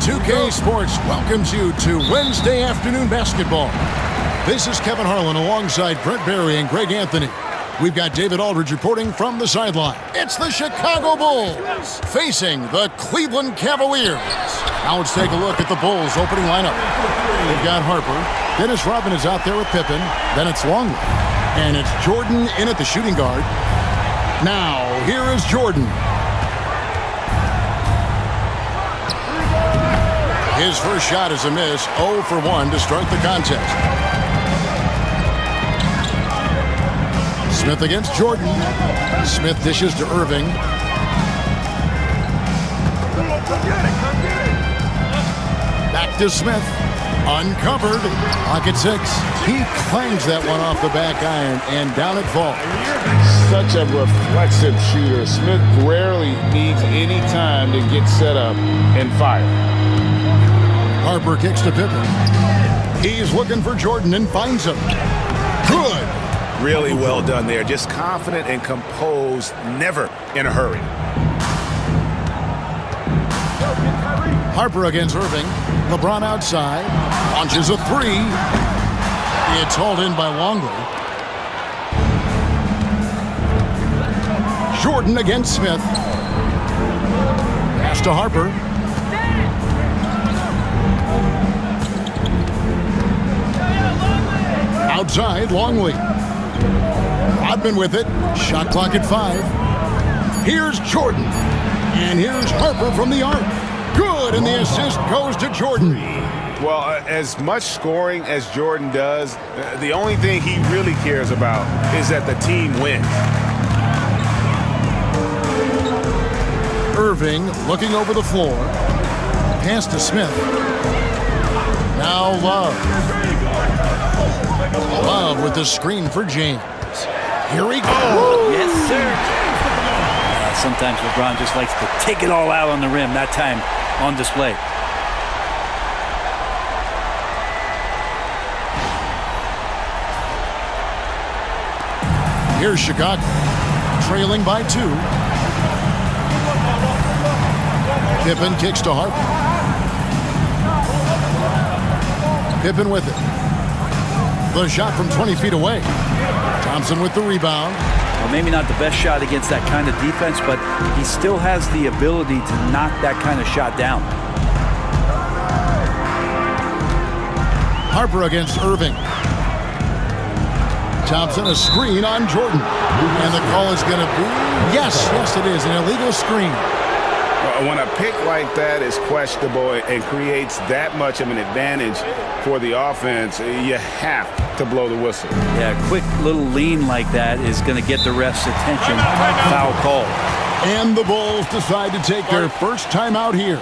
2K Sports welcomes you to Wednesday afternoon basketball. This is Kevin Harlan alongside Brent Barry and Greg Anthony. We've got David Aldridge reporting from the sideline. It's the Chicago Bulls facing the Cleveland Cavaliers. Now let's take a look at the Bulls' opening lineup. They've got Harper. Dennis Rodman is out there with Pippen. Then it's Longley. And it's Jordan in at the shooting guard. Now, here is Jordan. His first shot is a miss, 0 for 1 to start the contest. Smith against Jordan. Smith dishes to Irving. Back to Smith. Uncovered. Pocket 6. He clangs that one off the back iron and down it falls. Such a reflexive shooter. Smith rarely needs any time to get set up and fire. Harper kicks to Pippen. He's looking for Jordan and finds him. Good. Really well done there. Just confident and composed, never in a hurry. Harper against Irving. LeBron outside. Launches a three. It's hauled in by Longley. Jordan against Smith. Pass to Harper. Outside, Longley. Rodman with it. Shot clock at 5. Here's Jordan. And here's Harper from the arc. Good, and the assist goes to Jordan. Well, as much scoring as Jordan does, the only thing he really cares about is that the team wins. Irving looking over the floor. Pass to Smith. Now Love. Love with the screen for James. Here we go. Yes, sir. Sometimes LeBron just likes to take it all out on the rim. That time on display. Here's Chicago, trailing by 2. Pippen kicks to Harper. Pippen with it. The shot from 20 feet away. Thompson with the rebound. Well, maybe not the best shot against that kind of defense, but he still has the ability to knock that kind of shot down. Harper against Irving. Thompson, a screen on Jordan. And the call is going to be, yes, it is, an illegal screen. When a pick like that is questionable and creates that much of an advantage for the offense, you have to blow the whistle. Yeah, a quick little lean like that is going to get the ref's attention. Foul call. And the Bulls decide to take their first time out here.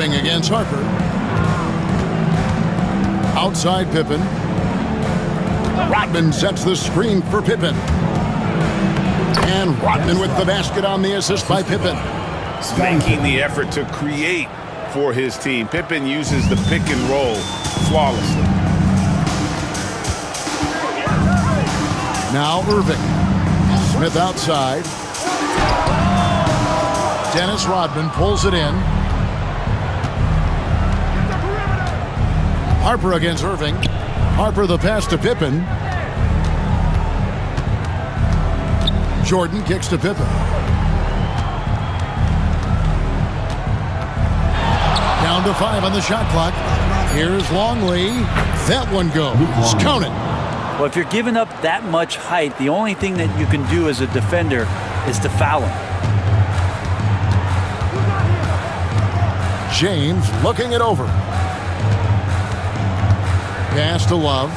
Against Harper. Outside Pippen. Rodman sets the screen for Pippen. And Rodman with the basket on the assist by Pippen. Making the effort to create for his team. Pippen uses the pick and roll flawlessly. Now Irving. Smith outside. Dennis Rodman pulls it in. Harper against Irving. Harper the pass to Pippen. Jordan kicks to Pippen. Down to 5 on the shot clock. Here's Longley. That one goes. Count it. Well, if you're giving up that much height, the only thing that you can do as a defender is to foul him. James looking it over. Pass to Love.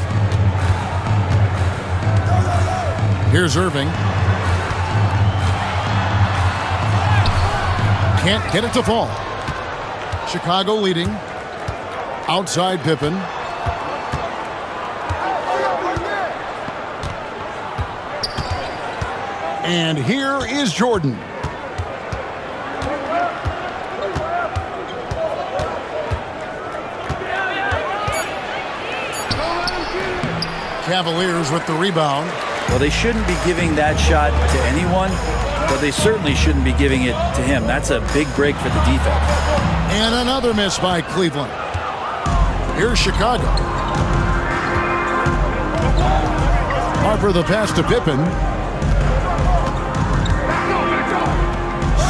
Here's Irving. Can't get it to fall. Chicago leading. Outside Pippen. And here is Jordan. Cavaliers with the rebound. Well, they shouldn't be giving that shot to anyone, but they certainly shouldn't be giving it to him. That's a big break for the defense. And another miss by Cleveland. Here's Chicago. Harper the pass to Pippen.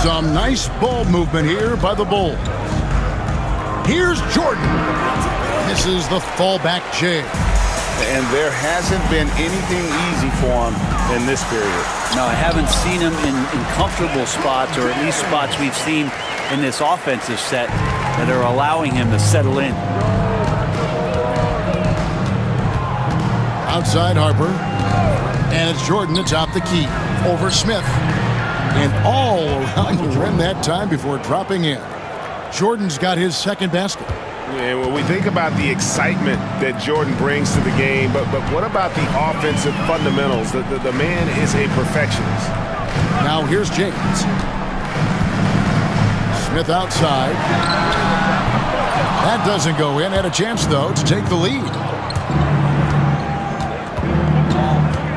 Some nice ball movement here by the Bulls. Here's Jordan. Misses the fallback jam. And there hasn't been anything easy for him in this period. No, I haven't seen him in comfortable spots, or at least spots we've seen in this offensive set that are allowing him to settle in. Outside Harper. And it's Jordan atop the key. Over Smith. And all around the rim that time before dropping in. Jordan's got his second basket. Yeah, when we think about the excitement that Jordan brings to the game, but what about the offensive fundamentals? The man is a perfectionist. Now here's James. Smith outside. That doesn't go in. Had a chance, though, to take the lead.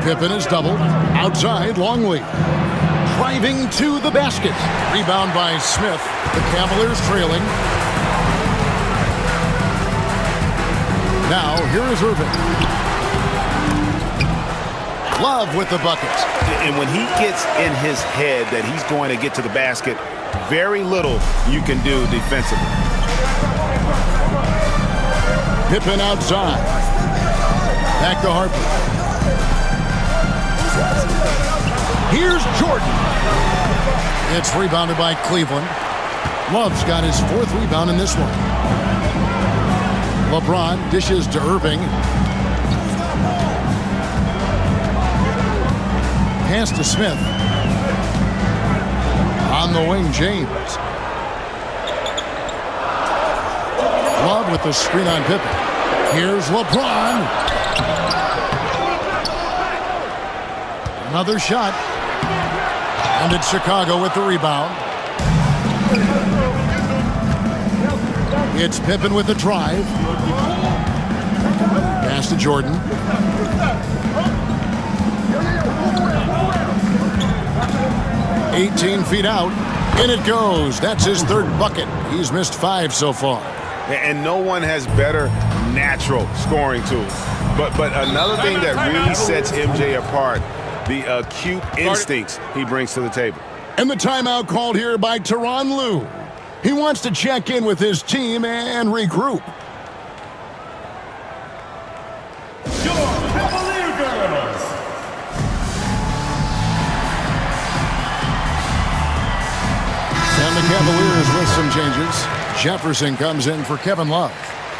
Pippen is doubled. Outside, Longley. Driving to the basket. Rebound by Smith. The Cavaliers trailing. Now, here is Irving. Love with the bucket. And when he gets in his head that he's going to get to the basket, very little you can do defensively. Pippen outside. Back to Harper. Here's Jordan. It's rebounded by Cleveland. Love's got his fourth rebound in this one. LeBron dishes to Irving. Pass to Smith. On the wing, James. Love with the screen on Pippen. Here's LeBron. Another shot. And it's Chicago with the rebound. It's Pippen with the drive. Pass to Jordan. "18 feet out. In it goes. That's his third bucket. He's missed 5 so far. And no one has better natural scoring tools. But another thing that really sets MJ apart, the acute instincts he brings to the table. And the timeout called here by Tyronn Lue. He wants to check in with his team and regroup. And the Cavaliers with some changes. Jefferson comes in for Kevin Love.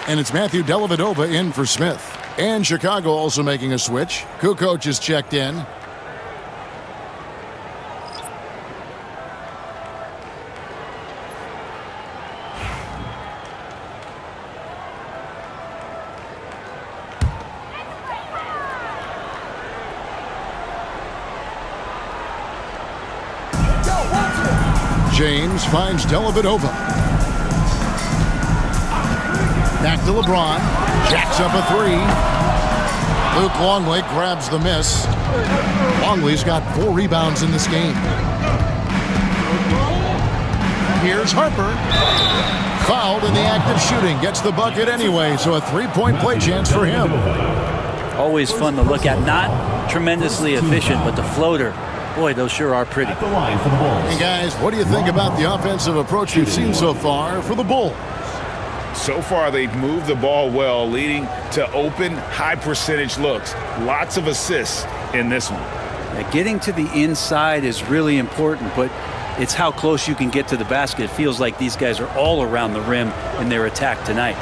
And it's Matthew Dellavedova in for Smith. And Chicago also making a switch. Kukoc is checked in. James finds Dellavedova. Back to LeBron. Jacks up a 3. Luke Longley grabs the miss. Longley's got 4 rebounds in this game. Here's Harper. Fouled in the act of shooting. Gets the bucket anyway, so a 3-point play chance for him. Always fun to look at. Not tremendously efficient, but the floater. Boy, those sure are pretty. Hey, guys, what do you think about the offensive approach we've seen so far for the Bulls? So far, they've moved the ball well, leading to open, high-percentage looks. Lots of assists in this one. Now, getting to the inside is really important, but it's how close you can get to the basket. It feels like these guys are all around the rim in their attack tonight.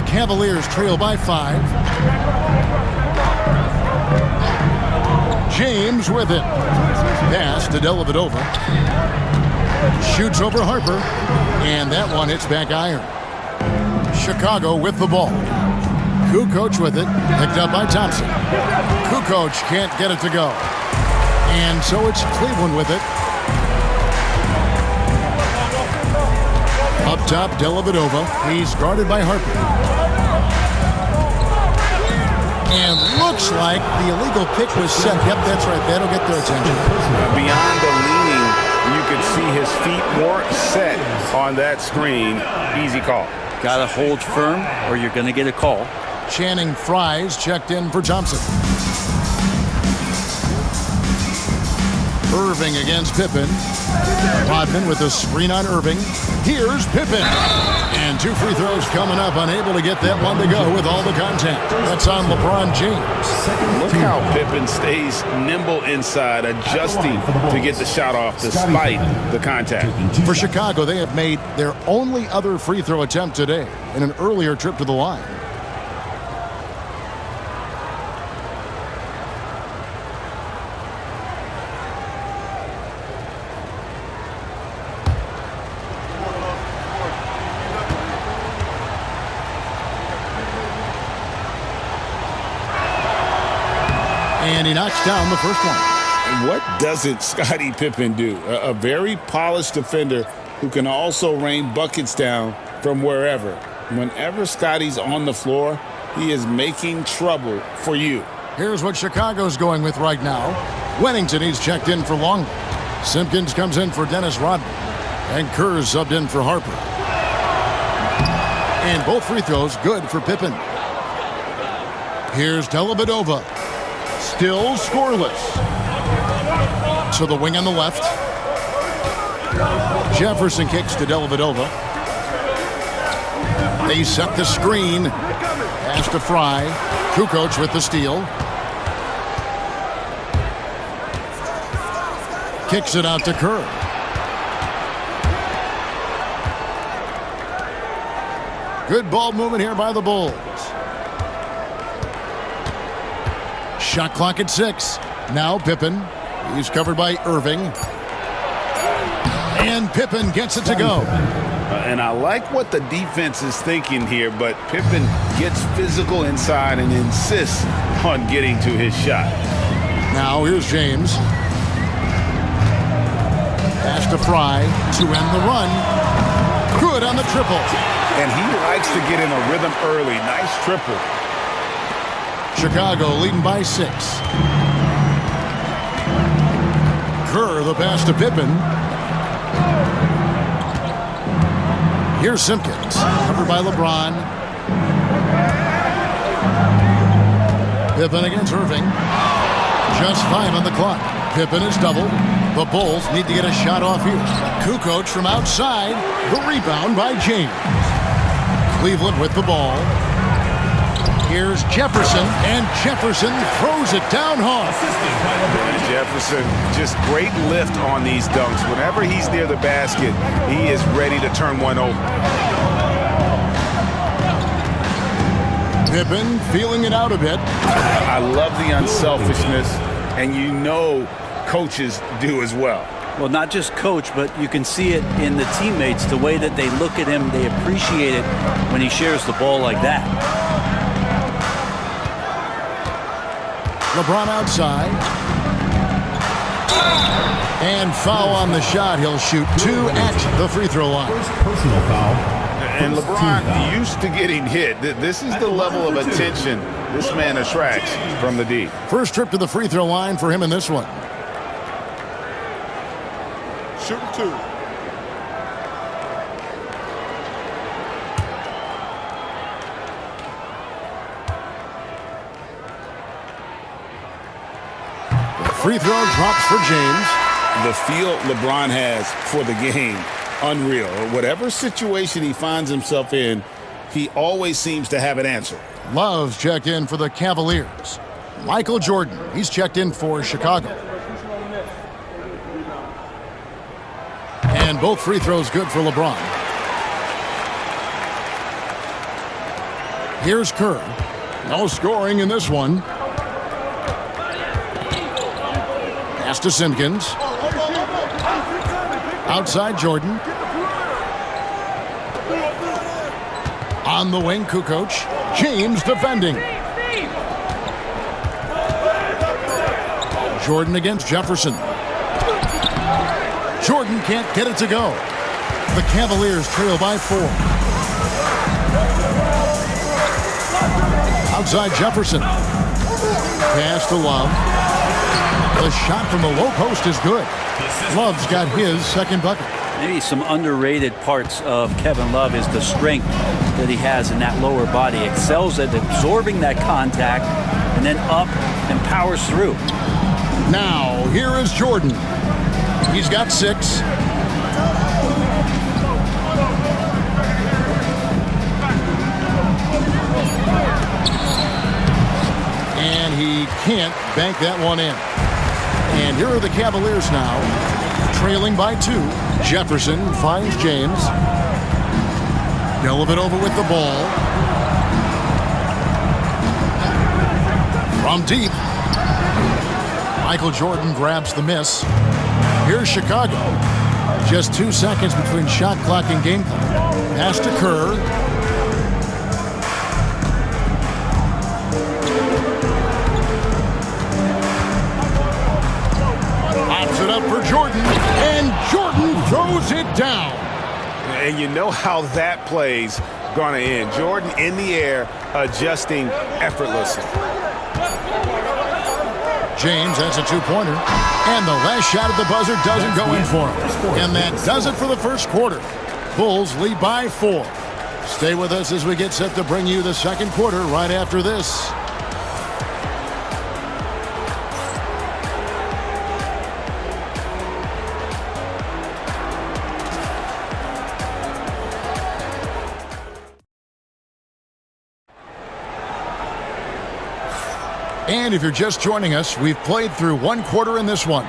Cavaliers trail by 5. James with it. Pass to Dalla. Shoots over Harper. And that one hits back iron. Chicago with the ball. Kukoc with it. Picked up by Thompson. Kukoc can't get it to go. And so it's Cleveland with it. Up top, Dalla. He's guarded by Harper. And looks like the illegal pick was set. Yep, that's right. That'll get their attention. Beyond the leaning, you could see his feet more set on that screen. Easy call. Got to hold firm or you're going to get a call. Channing Frye's checked in for Thompson. Irving against Pippen. Rodman with a screen on Irving. Here's Pippen. And 2 free throws coming up. Unable to get that one to go with all the contact. That's on LeBron James. Look how Pippen stays nimble inside, adjusting to get the shot off despite the contact. For Chicago, they have made their only other free throw attempt today in an earlier trip to the line. And he knocks down the first one. And what doesn't Scottie Pippen do? A very polished defender who can also rain buckets down from wherever. Whenever Scottie's on the floor, he is making trouble for you. Here's what Chicago's going with right now. Wennington, he's checked in for Longley. Simpkins comes in for Dennis Rodman. And Kerr's subbed in for Harper. And both free throws good for Pippen. Here's Dalla. Still scoreless. To the wing on the left. Jefferson kicks to Dalla. They set the screen. Pass to Frye. Kukoc with the steal. Kicks it out to Kerr. Good ball movement here by the Bulls. Shot clock at 6. Now Pippen. He's covered by Irving. And Pippen gets it to go. And I like what the defense is thinking here, but Pippen gets physical inside and insists on getting to his shot. Now here's James. Pass to Frye to end the run. Good on the triple. And he likes to get in a rhythm early. Nice triple. Chicago leading by 6. Kerr the pass to Pippen. Here's Simpkins, covered by LeBron. Pippen against Irving. Just 5 on the clock. Pippen is doubled. The Bulls need to get a shot off here. Kukoc from outside. The rebound by James. Cleveland with the ball. Here's Jefferson, and Jefferson throws it down hard. Jefferson, just great lift on these dunks. Whenever he's near the basket, he is ready to turn one over. Pippen feeling it out a bit. I love the unselfishness, and you know coaches do as well. Well, not just coach, but you can see it in the teammates, the way that they look at him. They appreciate it when he shares the ball like that. LeBron outside. And foul on the shot. He'll shoot 2 at the free throw line. Personal foul. And LeBron used to getting hit. This is the level of attention this man attracts from the D. First trip to the free throw line for him in this one. Shooting 2. Free throw drops for James. The feel LeBron has for the game, unreal. Whatever situation he finds himself in, he always seems to have an answer. Love's checked in for the Cavaliers. Michael Jordan, he's checked in for Chicago. And both free throws good for LeBron. Here's Kerr. No scoring in this one. Pass to Simpkins. Outside Jordan. On the wing, Kukoc. James defending. Jordan against Jefferson. Jordan can't get it to go. The Cavaliers trail by 4. Outside Jefferson. Pass to Love. The shot from the low post is good. Love's got his second bucket. Maybe some underrated parts of Kevin Love is the strength that he has in that lower body. Excels at absorbing that contact and then up and powers through. Now, here is Jordan. He's got 6. And he can't bank that one in. And here are the Cavaliers now, trailing by 2. Jefferson finds James. Dellavedova with the ball. From deep. Michael Jordan grabs the miss. Here's Chicago. Just 2 seconds between shot clock and game clock. Pass to Kerr. Pops it up for Jordan. And Jordan throws it down. And you know how that play's going to end. Jordan in the air, adjusting effortlessly. James, that's a 2-pointer. And the last shot at the buzzer doesn't go in for him. And that does it for the first quarter. Bulls lead by 4. Stay with us as we get set to bring you the second quarter right after this. And if you're just joining us, we've played through 1 quarter in this one.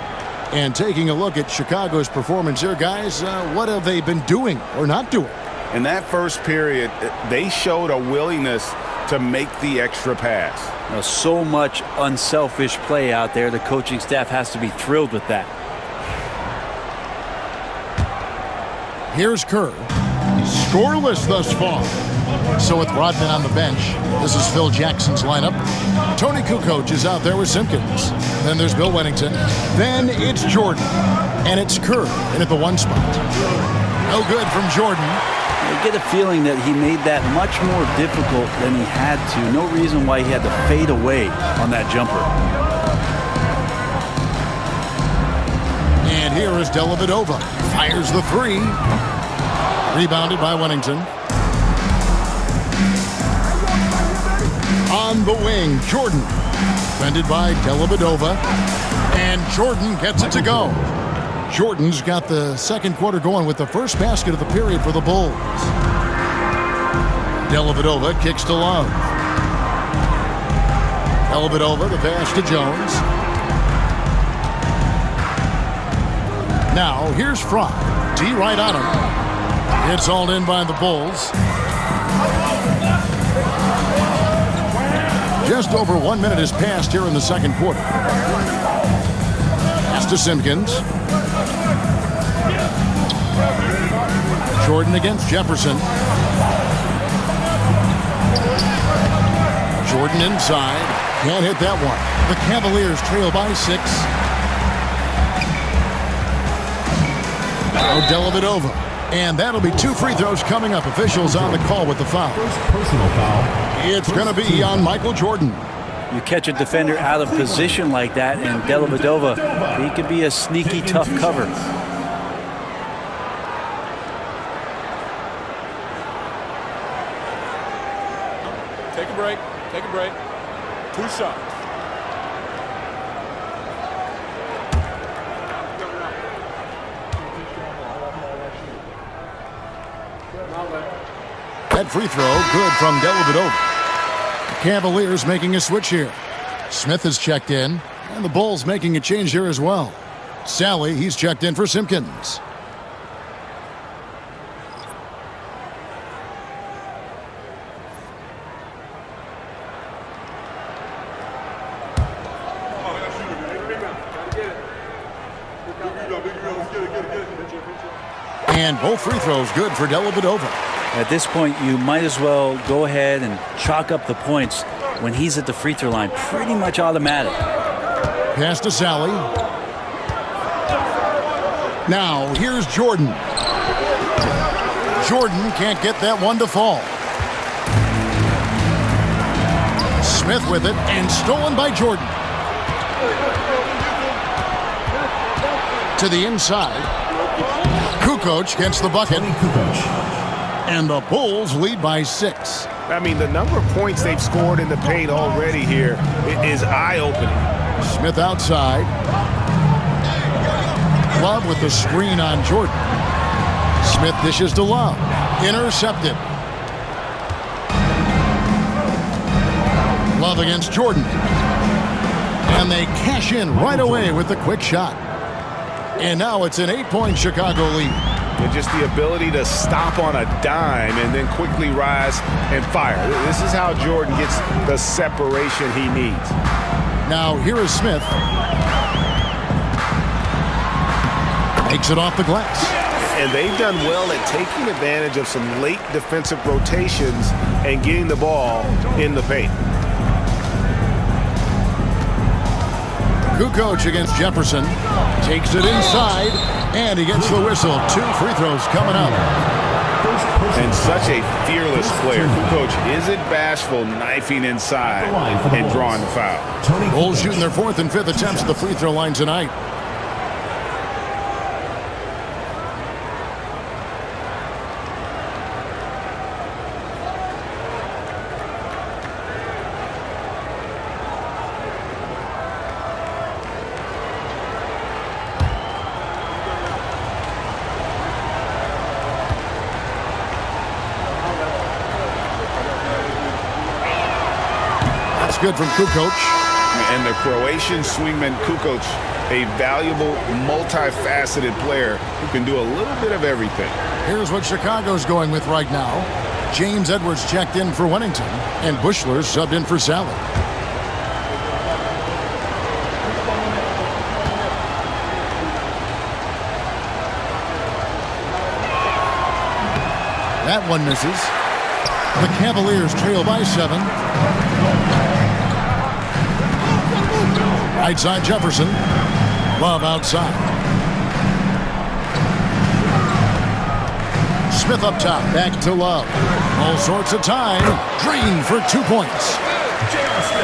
And taking a look at Chicago's performance here, guys, what have they been doing or not doing? In that first period, they showed a willingness to make the extra pass. So much unselfish play out there. The coaching staff has to be thrilled with that. Here's Kerr. Scoreless thus far. So with Rodman on the bench, this is Phil Jackson's lineup. Tony Kukoc is out there with Simpkins. Then there's Bill Wennington. Then it's Jordan. And it's Kerr in at the 1 spot. No good from Jordan. I get a feeling that he made that much more difficult than he had to. No reason why he had to fade away on that jumper. And here is Dellavedova. Fires the 3. Rebounded by Wennington. On the wing, Jordan. Defended by Dellavedova. And Jordan gets it to go. Jordan's got the second quarter going with the first basket of the period for the Bulls. Dellavedova kicks to Love. Dellavedova, the pass to Jones. Now, here's Fry. D right on him. It's hauled in by the Bulls. Just over 1 minute has passed here in the second quarter. Pass to Simpkins. Jordan against Jefferson. Jordan inside. Can't hit that one. The Cavaliers trail by 6. Now Dellavedova. And that'll be 2 free throws coming up. Officials on the call with the foul. Personal foul. It's going to be on Michael Jordan. You catch a defender out of position like that, and Dellavedova, he could be a sneaky, tough cover. Take a break. Take a break. 2 shots. That free throw, good from Dellavedova. The Cavaliers making a switch here. Smith has checked in, and the Bulls making a change here as well. Sally, he's checked in for Simpkins. And both free throws good for Dalla. At this point, you might as well go ahead and chalk up the points when he's at the free throw line. Pretty much automatic. Pass to Sally. Now, here's Jordan. Jordan can't get that one to fall. Smith with it, and stolen by Jordan. To the inside. Kukoc gets the bucket. And the Bulls lead by 6. I mean, the number of points they've scored in the paint already here is eye-opening. Smith outside. Love with the screen on Jordan. Smith dishes to Love. Intercepted. Love against Jordan. And they cash in right away with the quick shot. And now it's an 8-point Chicago lead. And just the ability to stop on a dime and then quickly rise and fire. This is how Jordan gets the separation he needs. Now here is Smith. Takes it off the glass. And they've done well at taking advantage of some late defensive rotations and getting the ball in the paint. Kukoc against Jefferson. Takes it inside, and he gets the whistle. 2 free throws coming up. And such a fearless player. Kukoc isn't bashful, knifing inside and drawing the foul. Bulls shooting their 4th and 5th attempts at the free throw line tonight. Good from Kukoc. And the Croatian swingman Kukoc, a valuable, multifaceted player who can do a little bit of everything. Here's what Chicago's going with right now. James Edwards checked in for Wennington, and Bushler subbed in for Sally. That one misses. The Cavaliers trail by 7. Right side Jefferson. Love outside. Smith up top. Back to Love. All sorts of time. Drained for 2 points.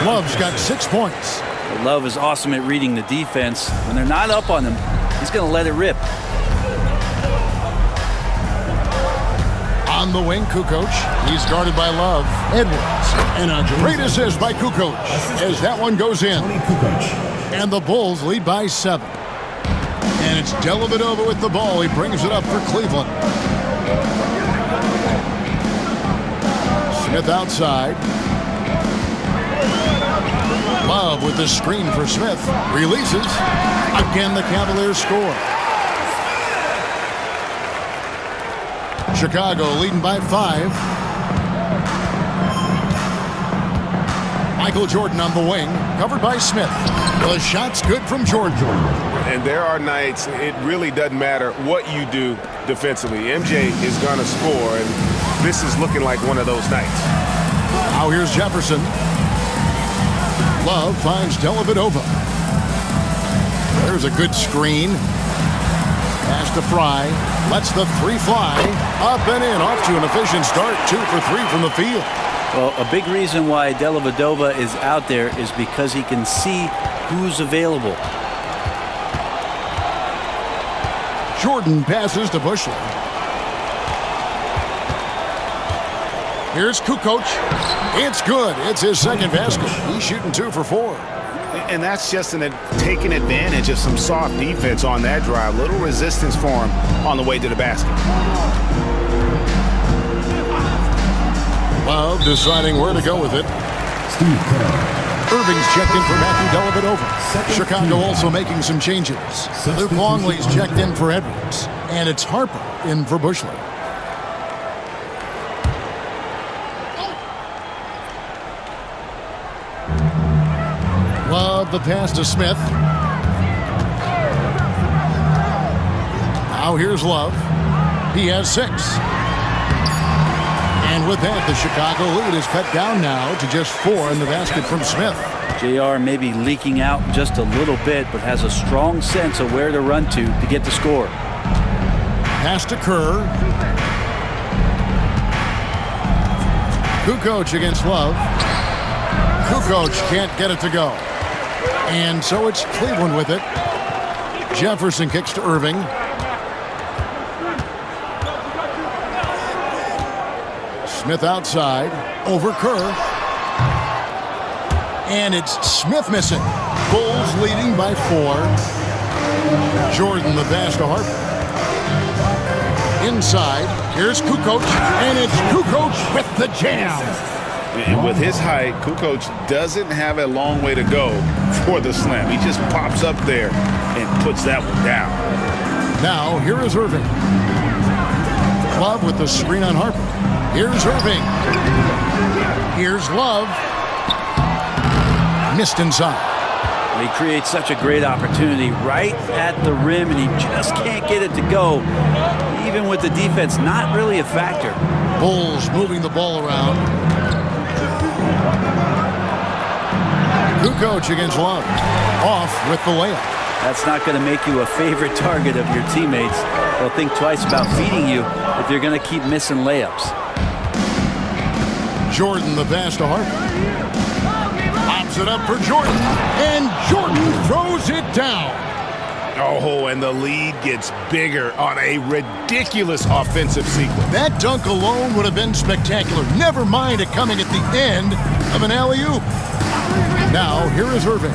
Love's got 6 points. Love is awesome at reading the defense. When they're not up on him, he's going to let it rip. On the wing, Kukoc. He's guarded by Love. Edwards. And a great assist by Kukoc as that one goes in. And the Bulls lead by 7. And it's Dalla with the ball. He brings it up for Cleveland. Smith outside. Love with the screen for Smith. Releases. Again, the Cavaliers score. Chicago leading by 5. Michael Jordan on the wing, covered by Smith. The shot's good from Jordan. And there are nights it really doesn't matter what you do defensively. MJ is going to score, and this is looking like one of those nights. Now here's Jefferson. Love finds Dalla. There's a good screen. Pass to Fry. Lets the 3 fly. Up and in. Off to an efficient start. 2 for 3 from the field. Well, a big reason why Dellavedova is out there is because he can see who's available. Jordan passes to Bushler. Here's Kukoc. It's good. It's his 2nd basket. He's shooting 2 for 4. And that's just taking advantage of some soft defense on that drive. Little resistance for him on the way to the basket. Love deciding where to go with it. Irving's checked in for Matthew Dellavedova. Chicago also making some changes. Luke Longley's checked in for Edwards. And it's Harper in for Bushler. Love the pass to Smith. here's Love. He has 6. And with that, the Chicago lead is cut down now to just 4 in the basket from Smith. JR may be leaking out just a little bit, but has a strong sense of where to run to get the score. Pass to Kerr. Kukoc against Love. Kukoc can't get it to go. And so it's Cleveland with it. Jefferson kicks to Irving. Smith outside. Over Kerr. And it's Smith missing. Bulls leading by 4. Jordan the pass to Harper. Inside, here's Kukoc, and it's Kukoc with the jam. And with his height, Kukoc doesn't have a long way to go for the slam. He just pops up there and puts that one down. Now, here is Irving. Love with the screen on Harper. Here's Irving. Here's Love. Missed inside. He creates such a great opportunity right at the rim, and he just can't get it to go. Even with the defense, not really a factor. Bulls moving the ball around. Kukoc against Love. Off with the layup. That's not going to make you a favorite target of your teammates. They'll think twice about feeding you if you're going to keep missing layups. Jordan the pass to Harper. Pops it up for Jordan. And Jordan throws it down. Oh, and the lead gets bigger on a ridiculous offensive sequence. That dunk alone would have been spectacular. Never mind it coming at the end of an alley-oop. Now, here is Irving.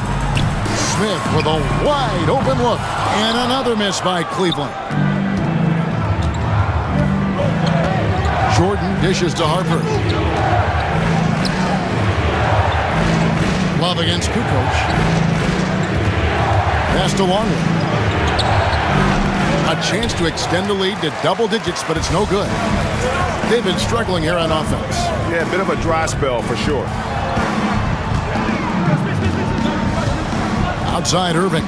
Smith with a wide open look. And another miss by Cleveland. Jordan dishes to Harper. Love against Kukoc. Pass to Longley. A chance to extend the lead to double digits, but it's no good. They've been struggling here on offense. Yeah, a bit of a dry spell for sure. Outside Irving.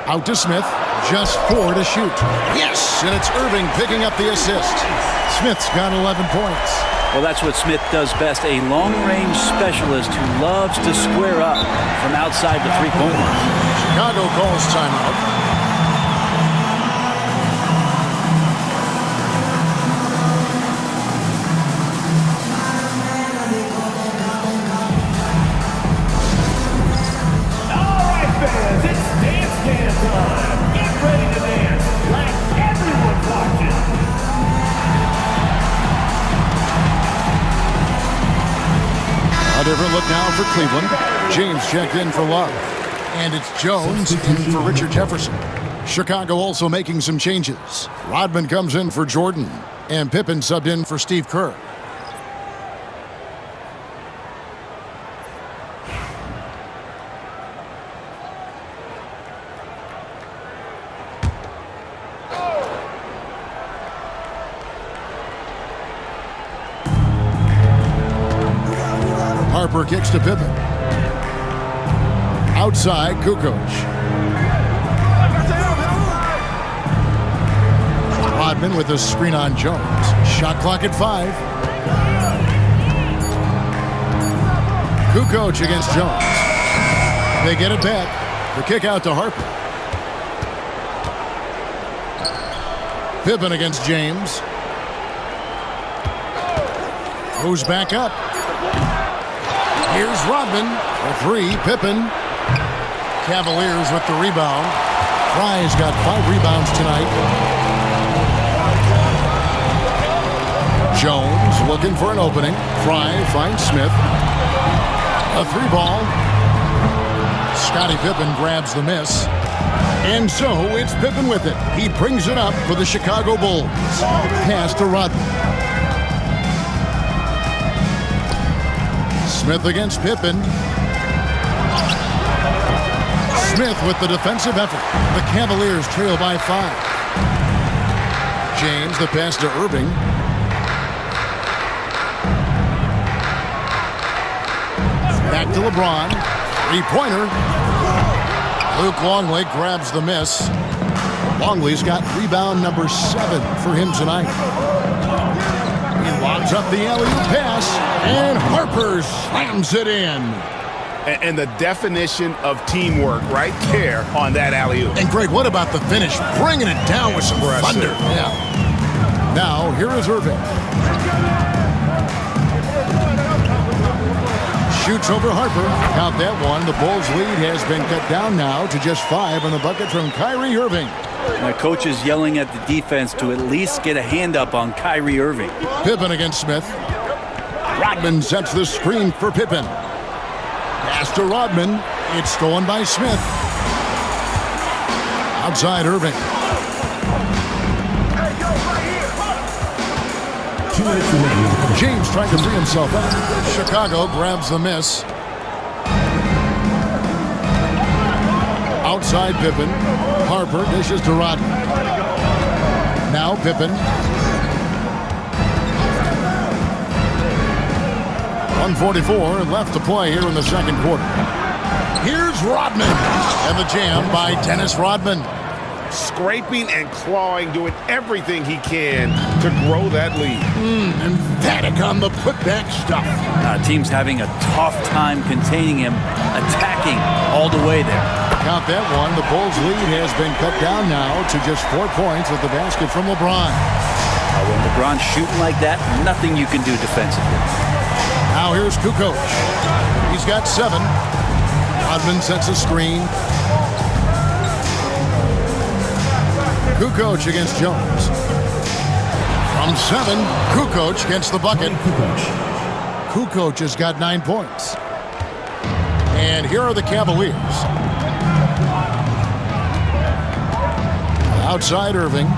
Out to Smith. Just 4 to shoot. Yes, and it's Irving picking up the assist. Smith's got 11 points. Well, that's what Smith does best, a long-range specialist who loves to square up from outside the three-point line. Chicago calls timeout. Different look now for Cleveland. James checked in for Love. And it's Jones in for Richard Jefferson. Chicago also making some changes. Rodman comes in for Jordan. And Pippen subbed in for Steve Kerr. Harper kicks to Pippen. Outside, Kukoc. Rodman with a screen on Jones. Shot clock at 5. Kukoc against Jones. They get it back. The kick out to Harper. Pippen against James. Goes back up. Here's Rodman for 3. Pippen. Cavaliers with the rebound. Fry's got 5 rebounds tonight. Jones looking for an opening. Fry finds Smith. A 3-ball. Scottie Pippen grabs the miss. And so it's Pippen with it. He brings it up for the Chicago Bulls. Pass to Rodman. Smith against Pippen. Smith with the defensive effort. The Cavaliers trail by 5. James the pass to Irving. Back to LeBron. Three-pointer. Luke Longley grabs the miss. Longley's got rebound number 7 for him tonight. He lobs up the alley-oop pass, and Harper slams it in. And the definition of teamwork right there on that alley-oop. And Greg, what about the finish? Bringing it down with some thunder. Yeah. Now, here is Irving. Shoots over Harper. Count that one. The Bulls' lead has been cut down now to just 5 on the bucket from Kyrie Irving. My coach is yelling at the defense to at least get a hand up on Kyrie Irving. Pippen against Smith. Rodman sets the screen for Pippen. Pass to Rodman. It's stolen by Smith. Outside Irving. James trying to free himself out. Chicago grabs the miss. Outside Pippen. Harper dishes to Rodman. Now Pippen. 1:44 left to play here in the second quarter. Here's Rodman. And the jam by Dennis Rodman. Scraping and clawing, doing everything he can to grow that lead. Emphatic on the putback stuff. Team's having a tough time containing him, attacking all the way there. Count that one. The Bulls' lead has been cut down now to just 4 points with the basket from LeBron. When LeBron's shooting like that, nothing you can do defensively. Now here's Kukoc. He's got 7. Rodman sets a screen. Kukoc against Jones. From 7, Kukoc gets the bucket. Kukoc has got 9 points. And here are the Cavaliers. Outside Irving.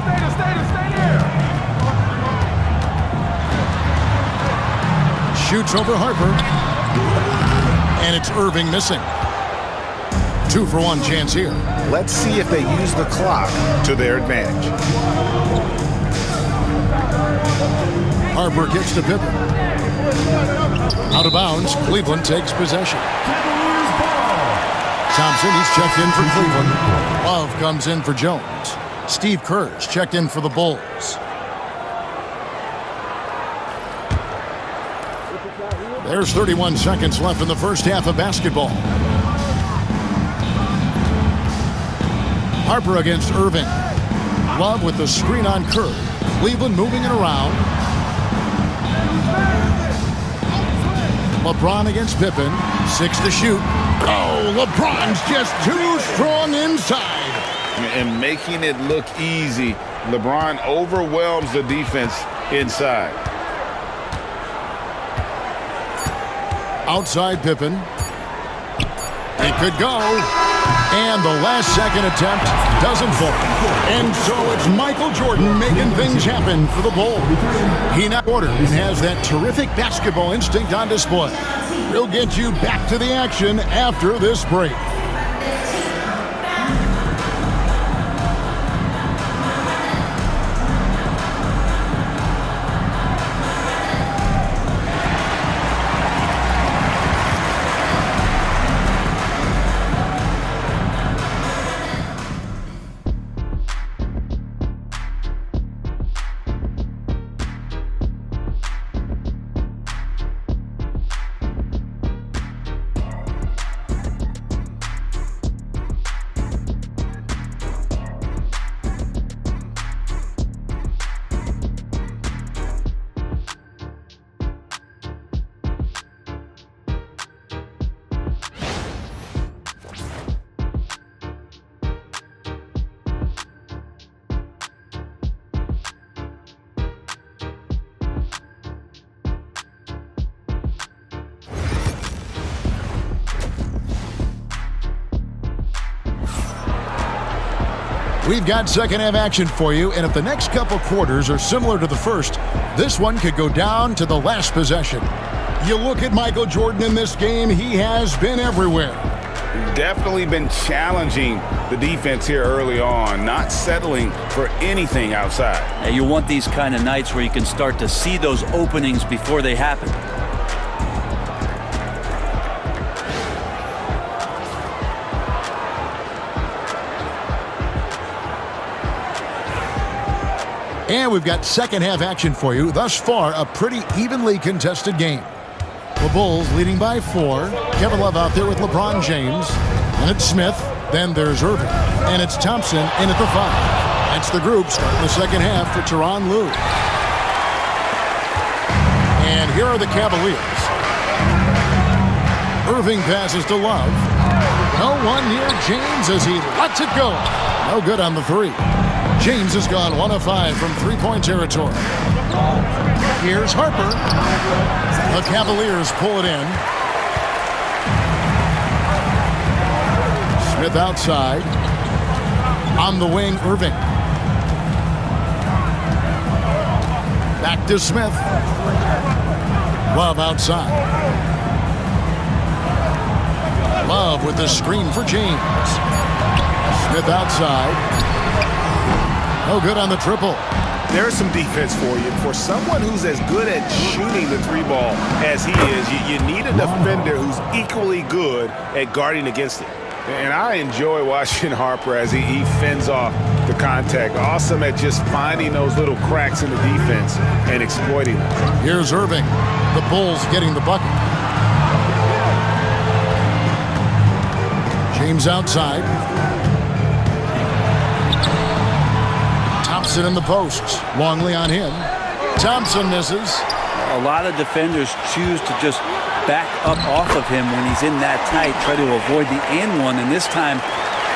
Shoots over Harper. And it's Irving missing. 2-for-1 chance here. Let's see if they use the clock to their advantage. Harper gets to Pippen. Out of bounds, Cleveland takes possession. Thompson, he's checked in for Cleveland. Love comes in for Jones. Steve Kerr's checked in for the Bulls. There's 31 seconds left in the first half of basketball. Harper against Irving. Love with the screen on Kerr. Cleveland moving it around. LeBron against Pippen. 6 to shoot. Oh, LeBron's just too strong inside. And making it look easy. LeBron overwhelms the defense inside. Outside Pippen. It could go. And the last second attempt doesn't fall. And so it's Michael Jordan making things happen for the Bulls. He now orders and has that terrific basketball instinct on display. We'll get you back to the action after this break. We've got second half action for you, and if the next couple quarters are similar to the first, this one could go down to the last possession. You look at Michael Jordan in this game, he has been everywhere. Definitely been challenging the defense here early on, not settling for anything outside. And you want these kind of nights where you can start to see those openings before they happen. And we've got second half action for you. Thus far, a pretty evenly contested game. The Bulls leading by 4. Kevin Love out there with LeBron James. And it's Smith. Then there's Irving. And it's Thompson in at the 5. That's the group starting the second half for Tyronn Lue. And here are the Cavaliers. Irving passes to Love. No one near James as he lets it go. No good on the 3. James has gone 1 of 5 from three-point territory. Here's Harper. The Cavaliers pull it in. Smith outside. On the wing, Irving. Back to Smith. Love outside. Love with the screen for James. Smith outside. No good on the triple. There's some defense for you. For someone who's as good at shooting the 3-ball as he is, you need a defender who's equally good at guarding against it. And I enjoy watching Harper as he fends off the contact. Awesome at just finding those little cracks in the defense and exploiting them. Here's Irving. The Bulls getting the bucket. James outside. Thompson in the posts. Longley on him. Thompson misses. A lot of defenders choose to just back up off of him when he's in that tight, try to avoid the and one, and this time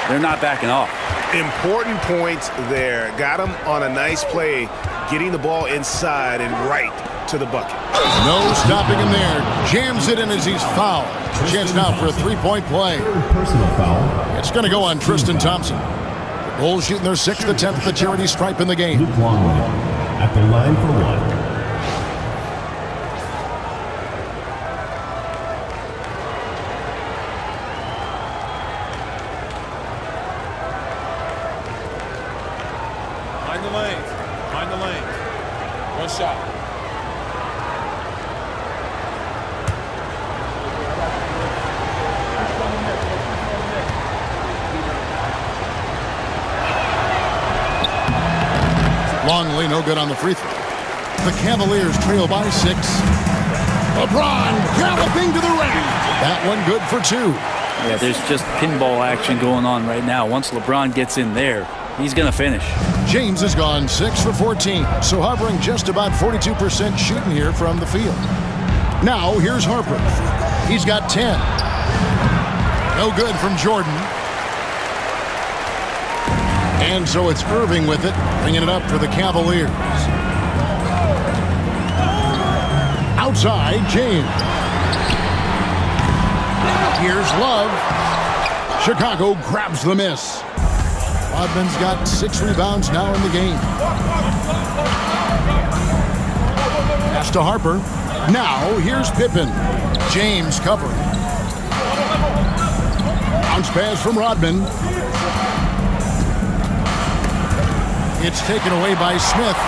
they're not backing off. Important points there. Got him on a nice play, getting the ball inside and right to the bucket. No stopping him there. Jams it in as he's fouled. Chance now for a three-point play. Personal foul. It's going to go on Tristan Thompson. The Bulls shooting their 6th attempt at the charity stripe in the game. Luke Longley at the line for 1. Mind the lanes. Mind the lanes. One shot. Longley, no good on the free throw. The Cavaliers trail by 6. LeBron galloping to the rim. That one good for 2. Yeah, there's just pinball action going on right now. Once LeBron gets in there, he's going to finish. James has gone 6 for 14, so hovering just about 42% shooting here from the field. Now, here's Harper. He's got 10. No good from Jordan. And so it's Irving with it, bringing it up for the Cavaliers. Outside, James. Here's Love. Chicago grabs the miss. Rodman's got 6 rebounds now in the game. Pass to Harper. Now, here's Pippen. James covering. Bounce pass from Rodman. It's taken away by Smith.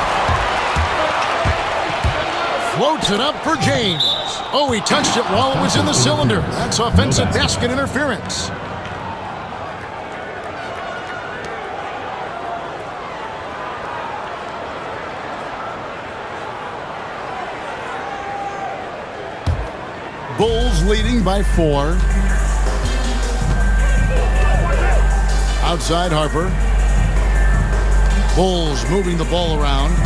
Floats it up for James. Oh, he touched it while it was in the cylinder. That's offensive basket interference. Bulls leading by 4. Outside Harper. Bulls moving the ball around.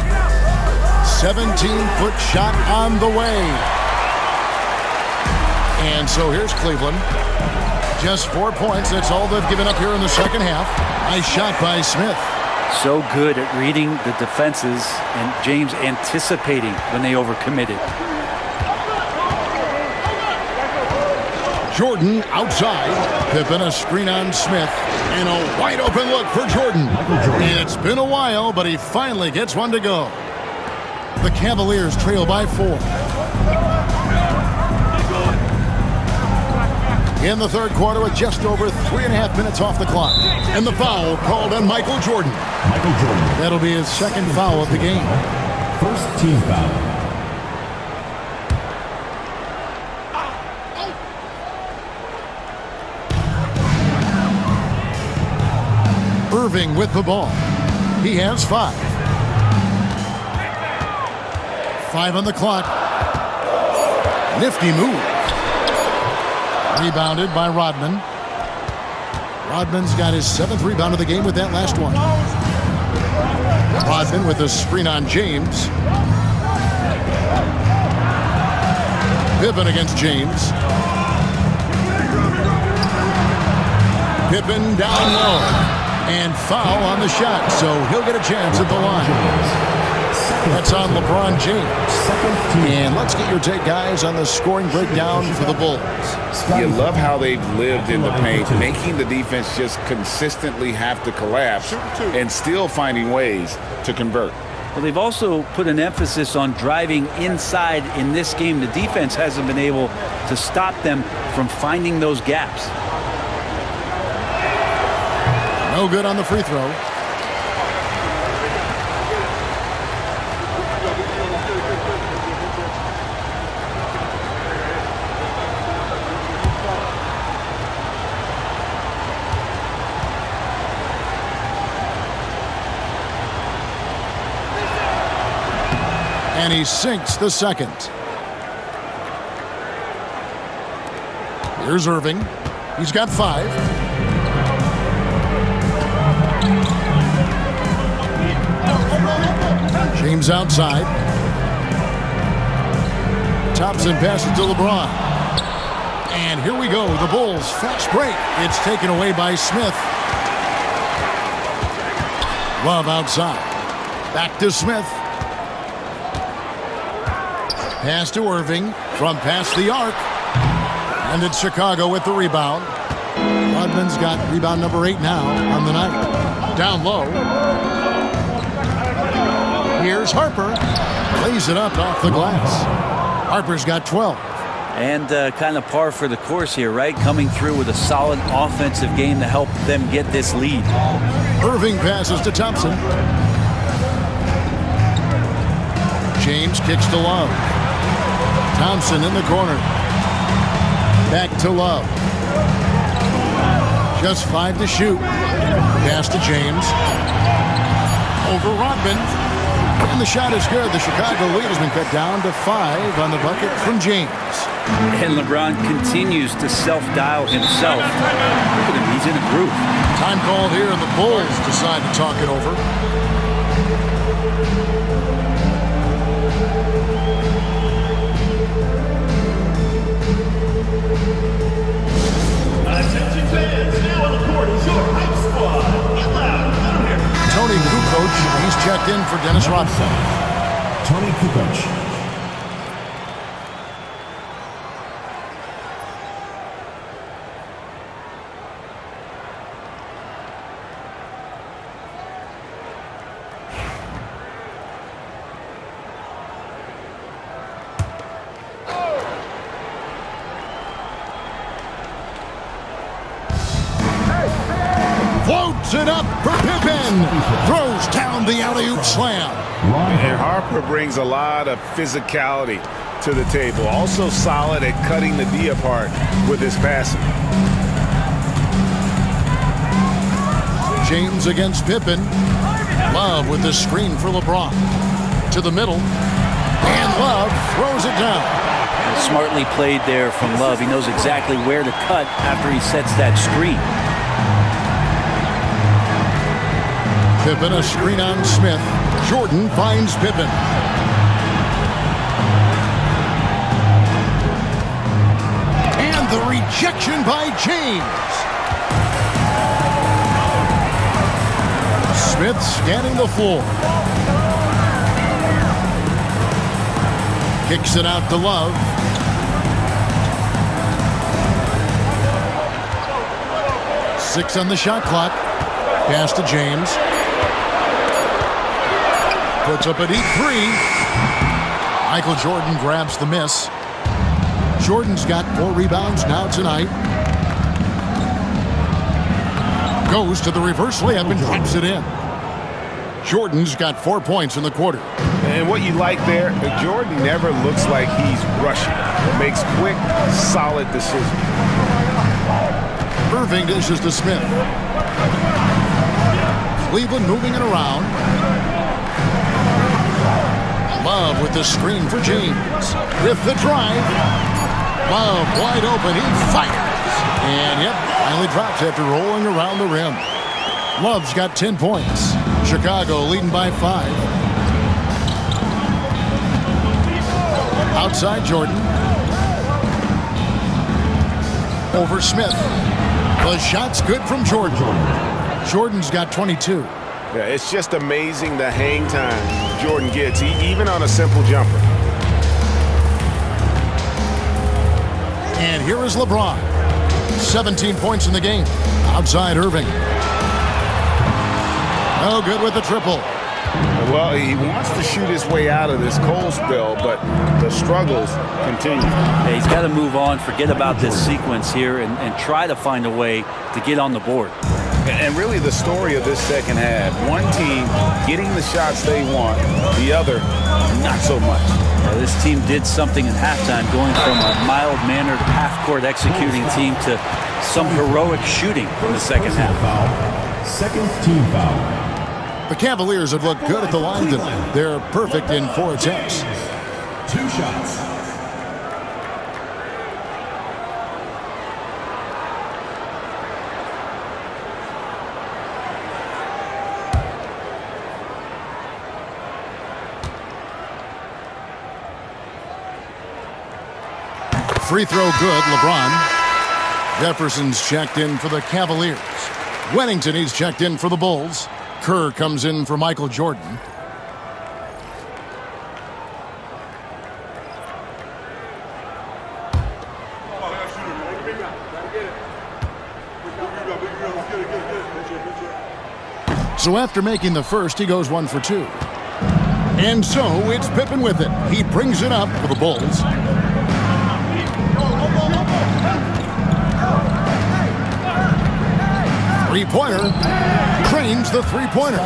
17-foot shot on the way. And so here's Cleveland. Just 4 points. That's all they've given up here in the second half. Nice shot by Smith. So good at reading the defenses and James anticipating when they overcommitted. Jordan outside. Pippen a screen on Smith. And a wide open look for Jordan. It's been a while, but he finally gets one to go. The Cavaliers trail by 4. In the third quarter with just over 3.5 minutes off the clock. And the foul called on Michael Jordan. That'll be his second foul of the game. First team foul. Irving with the ball. He has 5. 5 on the clock. Nifty move. Rebounded by Rodman. Rodman's got his 7th rebound of the game with that last one. Rodman with a screen on James. Pippen against James. Pippen down low. And foul on the shot, so he'll get a chance at the line. That's on LeBron James. And let's get your take, guys, on the scoring breakdown for the Bulls. You love how they've lived in the paint, making the defense just consistently have to collapse and still finding ways to convert. Well, they've also put an emphasis on driving inside in this game. The defense hasn't been able to stop them from finding those gaps. No good on the free throw. And he sinks the second. Here's Irving. He's got 5. James outside. Thompson passes to LeBron. And here we go. The Bulls fast break. It's taken away by Smith. Love outside. Back to Smith. Pass to Irving from past the arc. And it's Chicago with the rebound. Rodman's got rebound number 8 now on the night. Down low. Here's Harper. Lays it up off the glass. Harper's got 12. And kind of par for the course here, right? Coming through with a solid offensive game to help them get this lead. Irving passes to Thompson. James kicks to Love. Thompson in the corner. Back to Love. Just 5 to shoot. Pass to James. Over Rodman. And the shot is good. The Chicago lead has been cut down to 5 on the bucket from James. And LeBron continues to self-dial himself. Look at him. He's in a groove. Time called here, and the Bulls decide to talk it over. Attention fans, now on the court is your hype squad. Get loud, let 'em hear it. Tony Kukoc, he's checked in for Dennis Rodman. Tony Kukoc. Floats it up for Pippen. Throws down the alley-oop slam. And Harper brings a lot of physicality to the table. Also solid at cutting the D apart with his passing. James against Pippen. Love with the screen for LeBron. To the middle. And Love throws it down. Smartly played there from Love. He knows exactly where to cut after he sets that screen. Pippen, a screen on Smith. Jordan finds Pippen. And the rejection by James. Smith scanning the floor. Kicks it out to Love. Six on the shot clock. Pass to James. Puts up a deep 3. Michael Jordan grabs the miss. Jordan's got 4 rebounds now tonight. Goes to the reverse layup and drops it in. Jordan's got 4 points in the quarter. And what you like there, Jordan never looks like he's rushing. Makes quick, solid decisions. Irving dishes to Smith. Cleveland moving it around. Love with the screen for James. With the drive. Love wide open. He fires. And yep, finally drops after rolling around the rim. Love's got 10 points. Chicago leading by 5. Outside Jordan. Over Smith. The shot's good from Jordan. Jordan's got 22. Yeah, it's just amazing the hang time Jordan gets, even on a simple jumper. And here is LeBron. 17 points in the game. Outside Irving. No good with the triple. Well, he wants to shoot his way out of this cold spell, but the struggles continue. Yeah, he's got to move on, forget about this sequence here, and try to find a way to get on the board. And really the story of this second half, one team getting the shots they want, the other not so much. This team did something in halftime, going from a mild-mannered half-court executing team to some heroic shooting in the second half. Second team foul. The Cavaliers have looked good at the line tonight. They're perfect in 4 attempts. 2 shots. Free throw good, LeBron. Jefferson's checked in for the Cavaliers. Wennington, he's checked in for the Bulls. Kerr comes in for Michael Jordan. So after making the first, he goes 1 for 2. And so it's Pippen with it. He brings it up for the Bulls. Three-pointer. Cranes the three-pointer.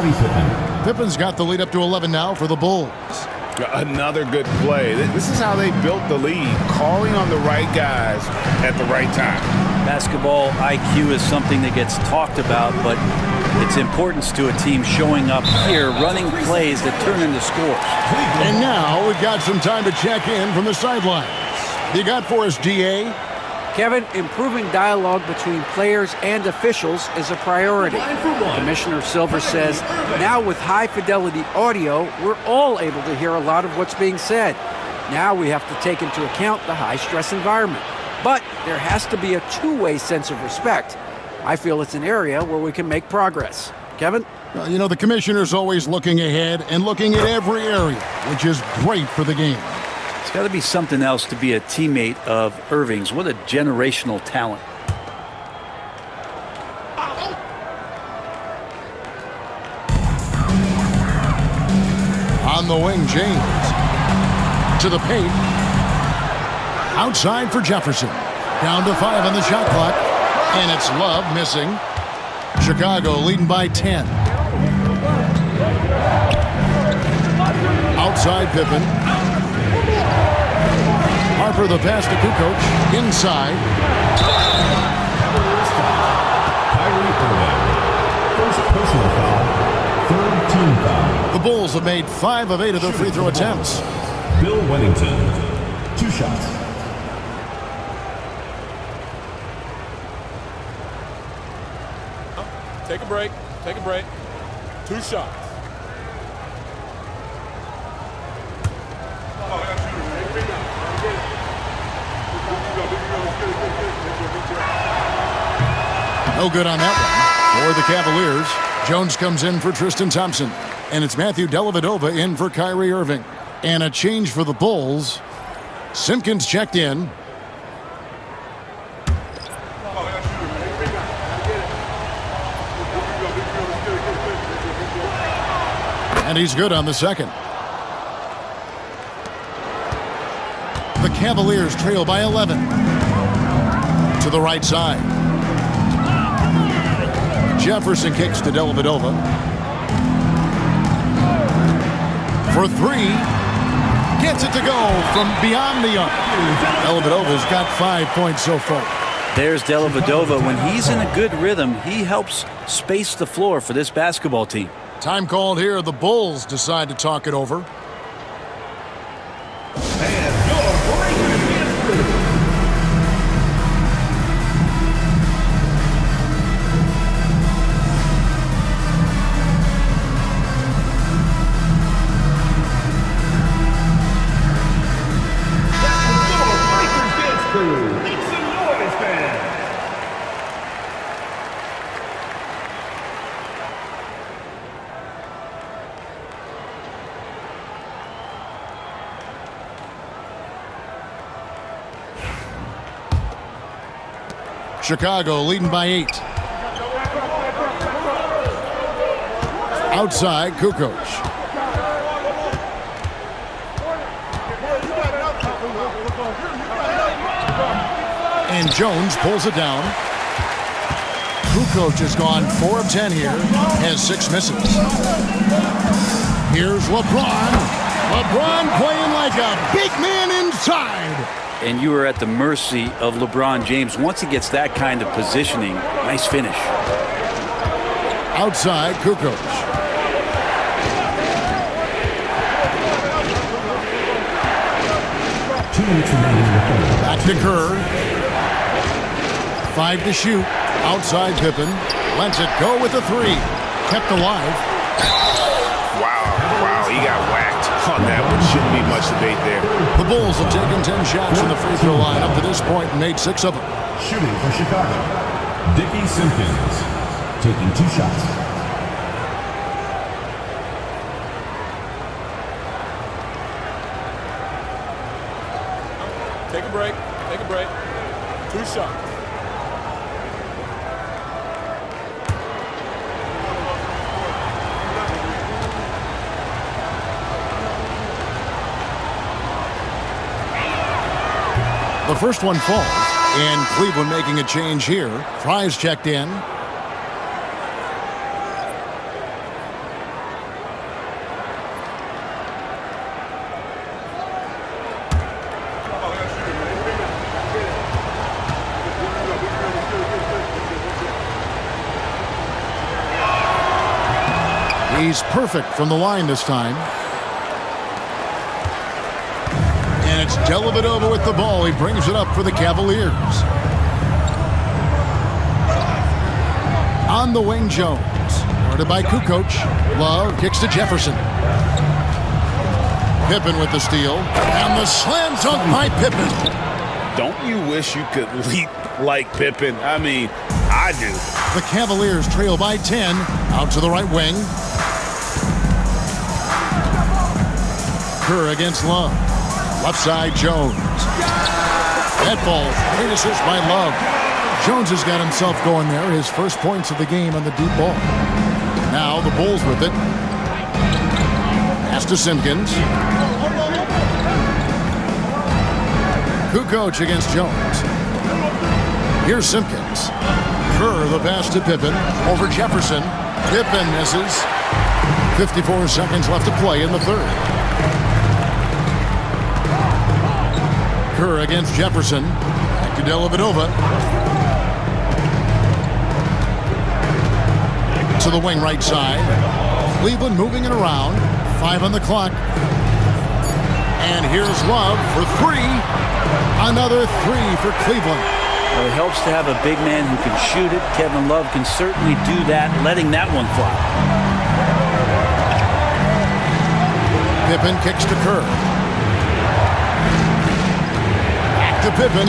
Pippen's got the lead up to 11 now for the Bulls. Another good play. This is how they built the lead, calling on the right guys at the right time. Basketball IQ is something that gets talked about, but its importance to a team showing up here, running plays that turn into scores. And now we've got some time to check in from the sidelines. You got for us, DA? Kevin, improving dialogue between players and officials is a priority. Commissioner Silver says, now with high-fidelity audio, we're all able to hear a lot of what's being said. Now we have to take into account the high-stress environment. But there has to be a two-way sense of respect. I feel it's an area where we can make progress. Kevin? Well, you know, the commissioner's always looking ahead and looking at every area, which is great for the game. It's got to be something else to be a teammate of Irving's. What a generational talent. On the wing, James. To the paint. Outside for Jefferson. Down to 5 on the shot clock. And it's Love missing. Chicago leading by 10. Outside Pippen. Harper the pass to Kukoc. Inside. First personal foul. Third team foul. The Bulls have made 5 of 8 of their free throw attempts. Bill Wennington. 2 shots. Take a break. Take a break. 2 shots. No good on that one. For the Cavaliers, Jones comes in for Tristan Thompson. And it's Matthew Dellavedova in for Kyrie Irving. And a change for the Bulls. Simpkins checked in. And he's good on the second. The Cavaliers trail by 11. To the right side. Jefferson kicks to Dellavedova. For 3. Gets it to go from beyond the arc. Dellavedova's got 5 points so far. There's Dellavedova. When he's in a good rhythm, he helps space the floor for this basketball team. Time called here. The Bulls decide to talk it over. Chicago leading by 8. Outside, Kukoc. And Jones pulls it down. Kukoc has gone 4 of 10 here, has 6 misses. Here's LeBron. LeBron playing like a big man inside. And you are at the mercy of LeBron James. Once he gets that kind of positioning, nice finish. Outside, Kukoc. Back to Kerr. 5 to shoot. Outside Pippen. Lets it go with the 3. Kept alive. Wow, he got whacked on that one. Shouldn't be much debate there. The Bulls have taken 10 shots from the free throw line up to this point and made 6 of them. Shooting for Chicago, Dickie Simpkins, taking 2 shots. Take a break. Take a break. 2 shots. The first one falls, and Cleveland making a change here. Fry's checked in. He's perfect from the line this time. And it's Dellavedova with the ball. He brings it up for the Cavaliers. On the wing, Jones. Guarded by Kukoc. Love kicks to Jefferson. Pippen with the steal. And the slam dunk by Pippen. Don't you wish you could leap like Pippen? I mean, I do. The Cavaliers trail by 10. Out to the right wing. Kerr against Love. Left side, Jones. That ball, great assist by Love. Jones has got himself going there. His first points of the game on the deep ball. Now the Bulls with it. Pass to Simpkins. Kukoc against Jones. Here's Simpkins. Kerr, the pass to Pippen. Over Jefferson. Pippen misses. 54 seconds left to play in the third. Kerr against Jefferson. Back to Dellavedova. To the wing right side. Cleveland moving it around. 5 on the clock. And here's Love for 3. Another 3 for Cleveland. Well, it helps to have a big man who can shoot it. Kevin Love can certainly do that, letting that one fly. Pippen kicks to Kerr. To Pippen.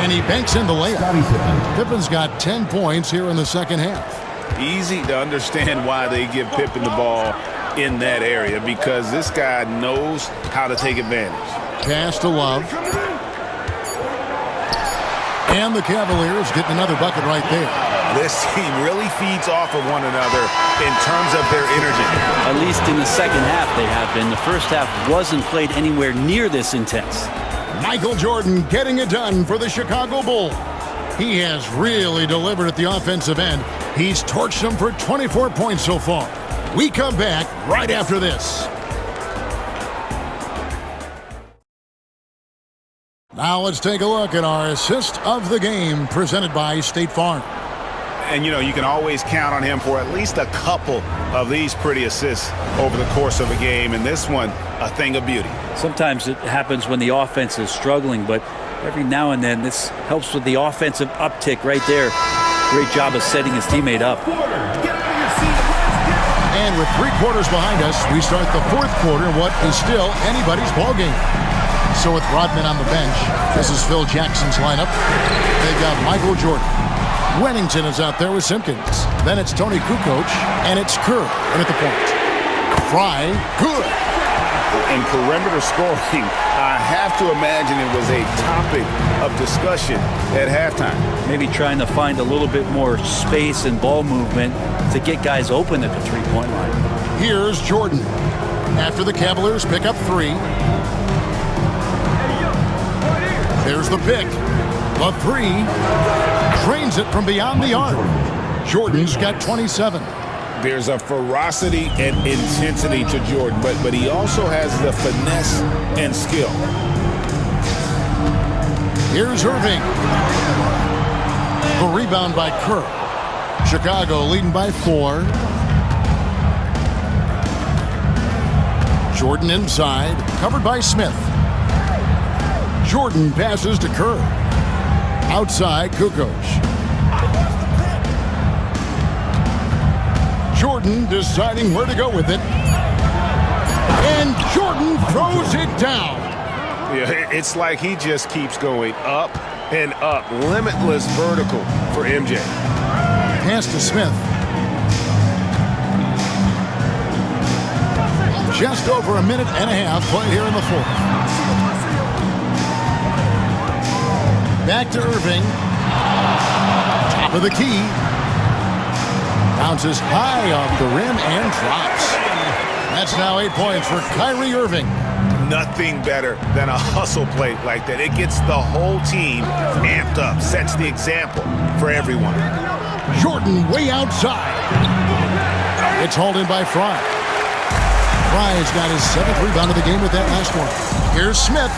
And he banks in the layup. Pippen's got 10 points here in the second half. Easy to understand why they give Pippen the ball in that area, because this guy knows how to take advantage. Pass to Love. And the Cavaliers getting another bucket right there. This team really feeds off of one another in terms of their energy. At least in the second half they have been. The first half wasn't played anywhere near this intense. Michael Jordan getting it done for the Chicago Bulls. He has really delivered at the offensive end. He's torched them for 24 points so far. We come back right after this. Now let's take a look at our assist of the game presented by State Farm. And, you know, you can always count on him for at least a couple of these pretty assists over the course of a game. And this one, a thing of beauty. Sometimes it happens when the offense is struggling, but every now and then this helps with the offensive uptick right there. Great job of setting his teammate up. And with 3 quarters behind us, we start the 4th quarter in what is still anybody's ballgame. So with Rodman on the bench, this is Phil Jackson's lineup. They've got Michael Jordan. Wennington is out there with Simpkins. Then it's Tony Kukoc, and it's Kerr in at the point. Fry, good. In perimeter scoring, I have to imagine it was a topic of discussion at halftime. Maybe trying to find a little bit more space and ball movement to get guys open at the three-point line. Here's Jordan. After the Cavaliers pick up 3. There's the pick. The 3. Drains it from beyond the arc. Jordan's got 27. There's a ferocity and intensity to Jordan, but he also has the finesse and skill. Here's Irving. The rebound by Kerr. Chicago leading by 4. Jordan inside, covered by Smith. Jordan passes to Kerr. Outside, Kukoc. Jordan deciding where to go with it. And Jordan throws it down. Yeah, it's like he just keeps going up and up. Limitless vertical for MJ. Pass to Smith. Just over a minute and a half played here in the 4th. Back to Irving. Top of the key. Bounces high off the rim and drops. That's now 8 points for Kyrie Irving. Nothing better than a hustle play like that. It gets the whole team amped up, sets the example for everyone. Jordan way outside. It's hauled in by Fry. Fry's got his 7th rebound of the game with that last one. Here's Smith.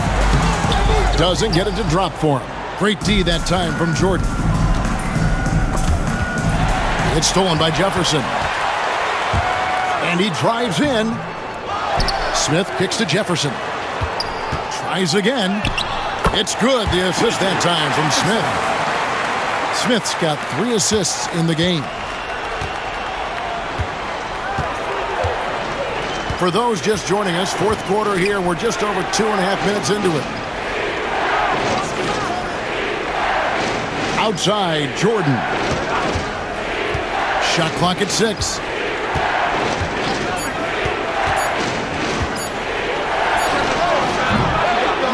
Doesn't get it to drop for him. Great D that time from Jordan. It's stolen by Jefferson. And he drives in. Smith kicks to Jefferson. Tries again. It's good. The assist that time from Smith. Smith's got 3 assists in the game. For those just joining us, 4th quarter here. We're just over 2.5 minutes into it. Outside, Jordan. Shot clock at 6.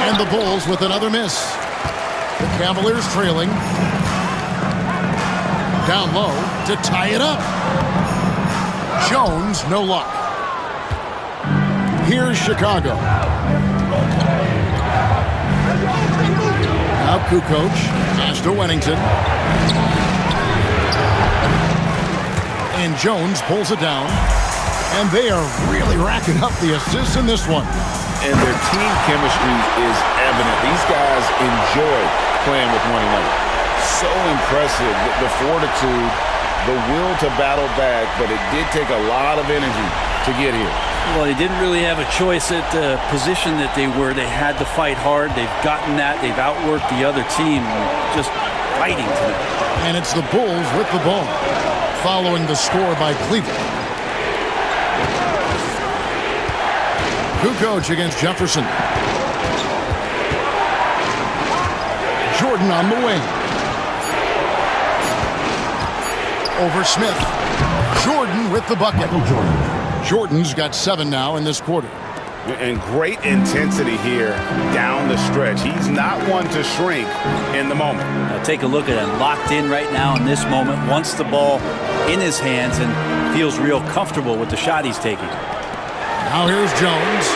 And the Bulls with another miss. The Cavaliers trailing. Down low to tie it up. Jones, no luck. Here's Chicago. Now Kukoc. Pass to Wennington. And Jones pulls it down. And they are really racking up the assists in this one. And their team chemistry is evident. These guys enjoy playing with one another. So impressive, the fortitude, the will to battle back, but it did take a lot of energy to get here. Well, they didn't really have a choice at the position that they were. They had to fight hard. They've gotten that. They've outworked the other team, just fighting to them. And it's the Bulls with the ball, following the score by Cleveland. Kukoc against Jefferson. Jordan on the wing. Over Smith. Jordan with the bucket. Jordan's got 7 now in this quarter. And great intensity here down the stretch. He's not one to shrink in the moment. Now take a look at him, locked in right now in this moment, wants the ball in his hands and feels real comfortable with the shot he's taking. Now here's Jones.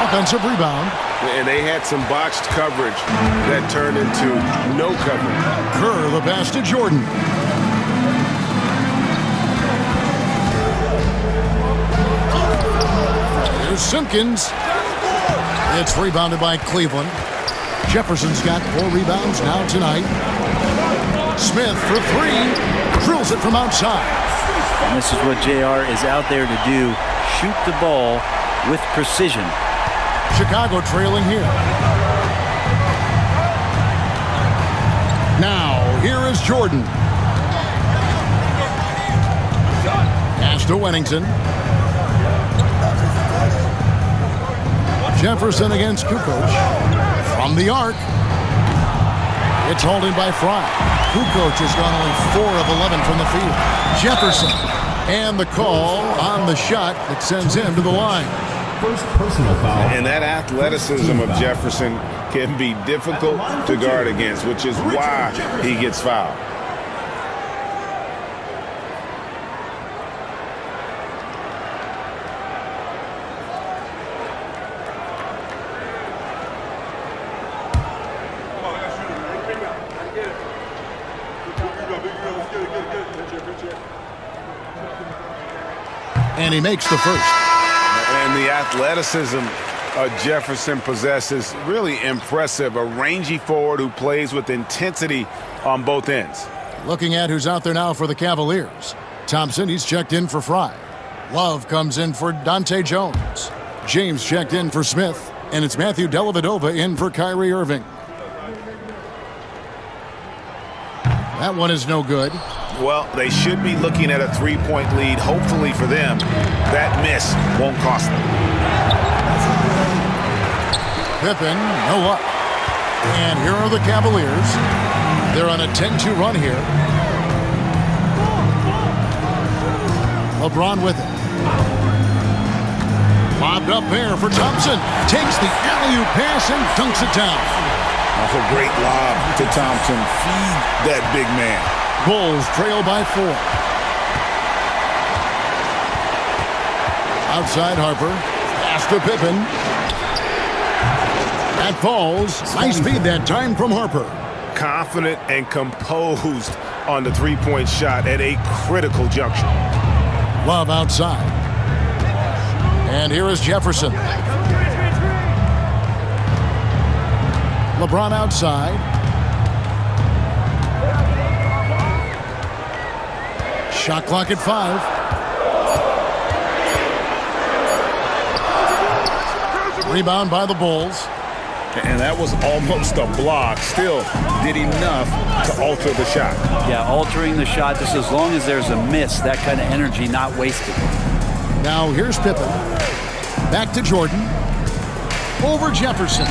Offensive rebound. And they had some botched coverage that turned into no coverage. Kerr the pass to Jordan. Here's Simpkins. It's rebounded by Cleveland. Jefferson's got 4 rebounds now tonight. Smith for 3. Drills it from outside. And this is what JR is out there to do. Shoot the ball with precision. Chicago trailing here. Now, here is Jordan. Pass to Wennington. Jefferson against Kukoc. From the arc. It's hauled in by Fry. Kukoc has gone only 4 of 11 from the field. Jefferson And the call on the shot that sends him to the line. First personal foul. And that athleticism of Jefferson can be difficult to guard against, which is why he gets fouled. And he makes the first. And the athleticism Jefferson possesses, really impressive. A rangy forward who plays with intensity on both ends. Looking at who's out there now for the Cavaliers. Thompson, he's checked in for Fry. Love comes in for Dante Jones. James checked in for Smith. And it's Matthew Dellavedova in for Kyrie Irving. That one is no good. Well, they should be looking at a three-point lead. Hopefully for them, that miss won't cost them. Pippen, no luck. And here are the Cavaliers. They're on a 10-2 run here. LeBron with it. Lobbed up there for Thompson. Takes the alley-oop pass and dunks it down. That's a great lob to Thompson. Feed that big man. Bulls trail by 4. Outside Harper. Pass to Pippen. That falls. Nice feed that time from Harper. Confident and composed on the three-point shot at a critical juncture. Love outside. And here is Jefferson. LeBron outside. Shot clock at 5. Rebound by the Bulls. And that was almost a block. Still did enough to alter the shot. Yeah, altering the shot just as long as there's a miss, that kind of energy not wasted. Now here's Pippen. Back to Jordan. Over Jefferson.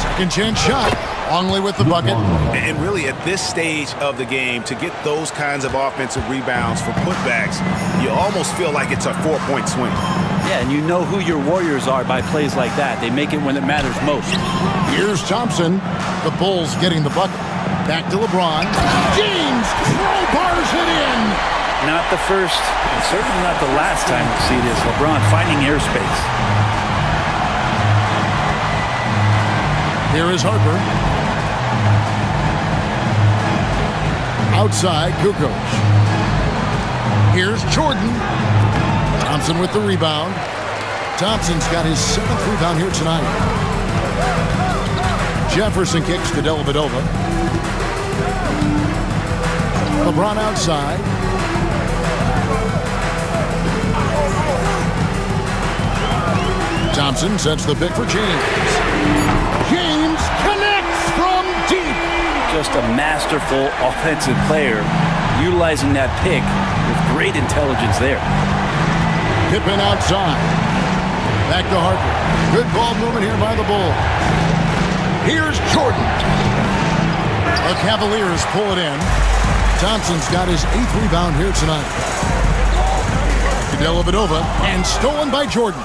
Second chance shot. Longley with the bucket. And really at this stage of the game, to get those kinds of offensive rebounds for putbacks, you almost feel like it's a 4-point swing. Yeah, and you know who your Warriors are by plays like that. They make it when it matters most. Here's Thompson. The Bulls getting the bucket. Back to LeBron. James crowbars it in. Not the first, and certainly not the last time we see this. LeBron finding airspace. Here is Harper. Outside, Kukoc. Here's Jordan. Thompson with the rebound. Thompson's got his 7th rebound here tonight. Jefferson kicks to Dellavedova. LeBron outside. Thompson sets the pick for James. James connects from deep. Just a masterful offensive player, utilizing that pick with great intelligence there. Pippen outside. Back to Harper. Good ball movement here by the Bulls. Here's Jordan. The Cavaliers pull it in. Thompson's got his 8th rebound here tonight. To Dellavedova, and stolen by Jordan.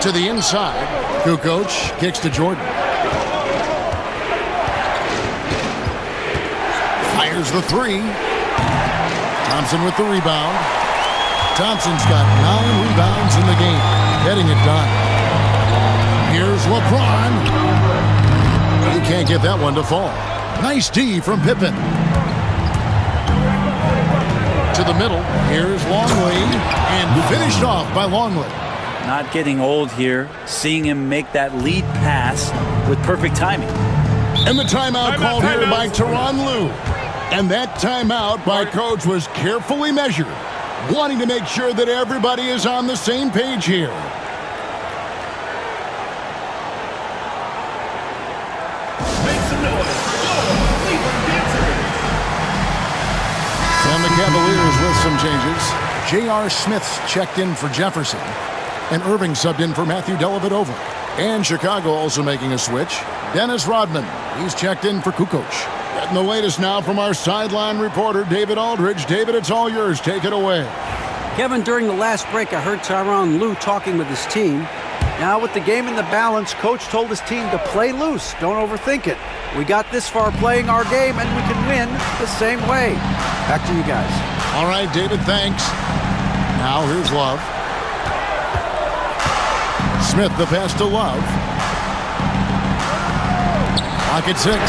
To the inside. Kukoc kicks to Jordan. Fires the 3. Thompson with the rebound. Thompson's got 9 rebounds in the game. Getting it done. Here's LeBron. He can't get that one to fall. Nice D from Pippen. To the middle. Here's Longley. And finished off by Longley. Not getting old here, seeing him make that lead pass with perfect timing. And the timeout called here by Tyronn Lue. And that timeout by Coach was carefully measured, wanting to make sure that everybody is on the same page here. Make some noise. And the Cavaliers with some changes. J.R. Smith's checked in for Jefferson. And Irving subbed in for Matthew Dellavedova. And Chicago also making a switch. Dennis Rodman, he's checked in for Kukoc. Getting the latest now from our sideline reporter, David Aldridge. David, it's all yours. Take it away. Kevin, during the last break, I heard Tyronn Lue talking with his team. Now, with the game in the balance, Coach told his team to play loose. Don't overthink it. We got this far playing our game, and we can win the same way. Back to you guys. All right, David, thanks. Now here's Love. Smith, the pass to Love. Pocket 6.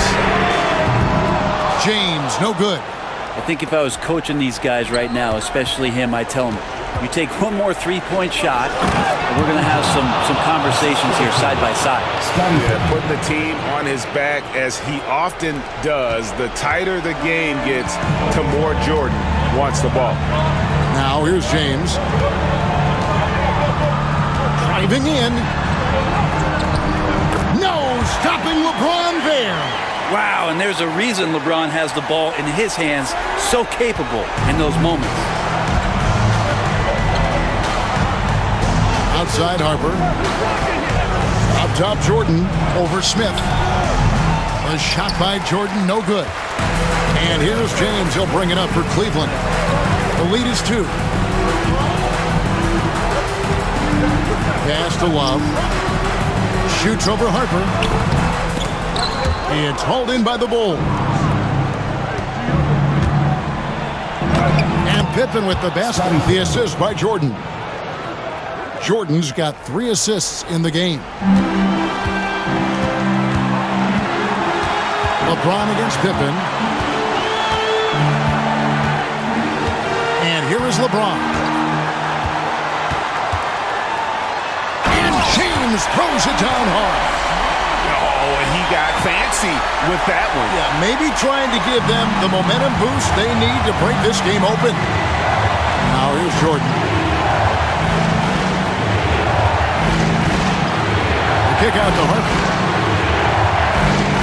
James, no good. I think if I was coaching these guys right now, especially him, I'd tell him, you take one more three-point shot, and we're going to have some conversations here side by side. Yeah, putting the team on his back as he often does. The tighter the game gets, the more Jordan wants the ball. Now here's James. Driving in. No, stopping LeBron there. Wow, and there's a reason LeBron has the ball in his hands, so capable in those moments. Outside Harper. Up top Jordan over Smith. A shot by Jordan, no good. And here's James. He'll bring it up for Cleveland. The lead is 2. Pass to Love. Shoots over Harper. It's hauled in by the Bulls. And Pippen with the basket. The assist by Jordan. Jordan's got 3 assists in the game. LeBron against Pippen. And here is LeBron. And James throws it down hard. Oh, and he got fancy with that one. Yeah, maybe trying to give them the momentum boost they need to break this game open. Now here's Jordan. The kick out to Harper.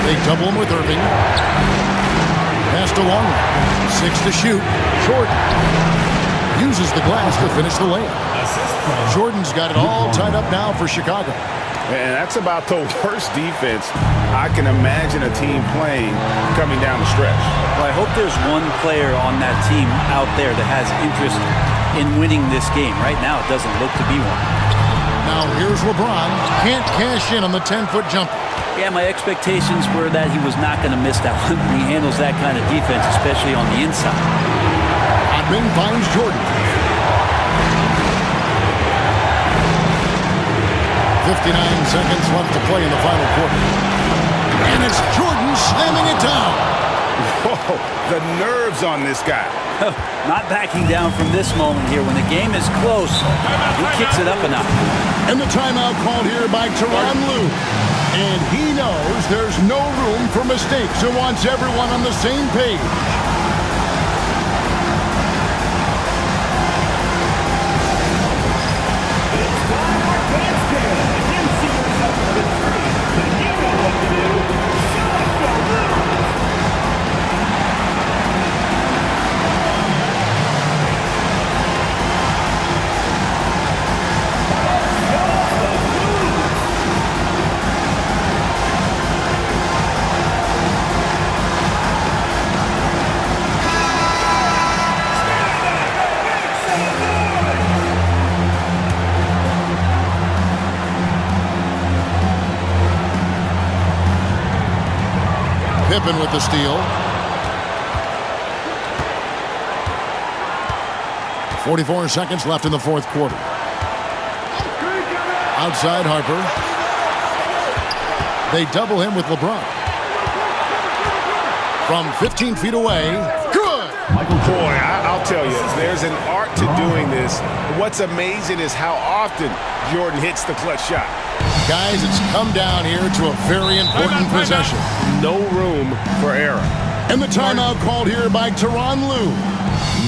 They double him with Irving. Pass to Long. 6 to shoot. Jordan uses the glass to finish the layup. Jordan's got it all tied up now for Chicago. And that's about the worst defense I can imagine a team playing coming down the stretch. Well, I hope there's one player on that team out there that has interest in winning this game. Right now, it doesn't look to be one. Now here's LeBron. Can't cash in on the 10-foot jumper. Yeah, my expectations were that he was not going to miss that one. He handles that kind of defense, especially on the inside. Odman finds Jordan. 59 seconds left to play in the final quarter. And it's Jordan slamming it down. Whoa, the nerves on this guy. Not backing down from this moment here. When the game is close, he kicks it up a notch. And the timeout called here by Tyronn Lue. And he knows there's no room for mistakes and wants everyone on the same page. Pippen with the steal. 44 seconds left in the fourth quarter. Outside Harper. They double him with LeBron. From 15 feet away. Good! Boy, I'll tell you, there's an art to doing this. What's amazing is how often Jordan hits the clutch shot. Guys, it's come down here to a very important possession. No room for error. And the timeout called here by Tyronn Lue.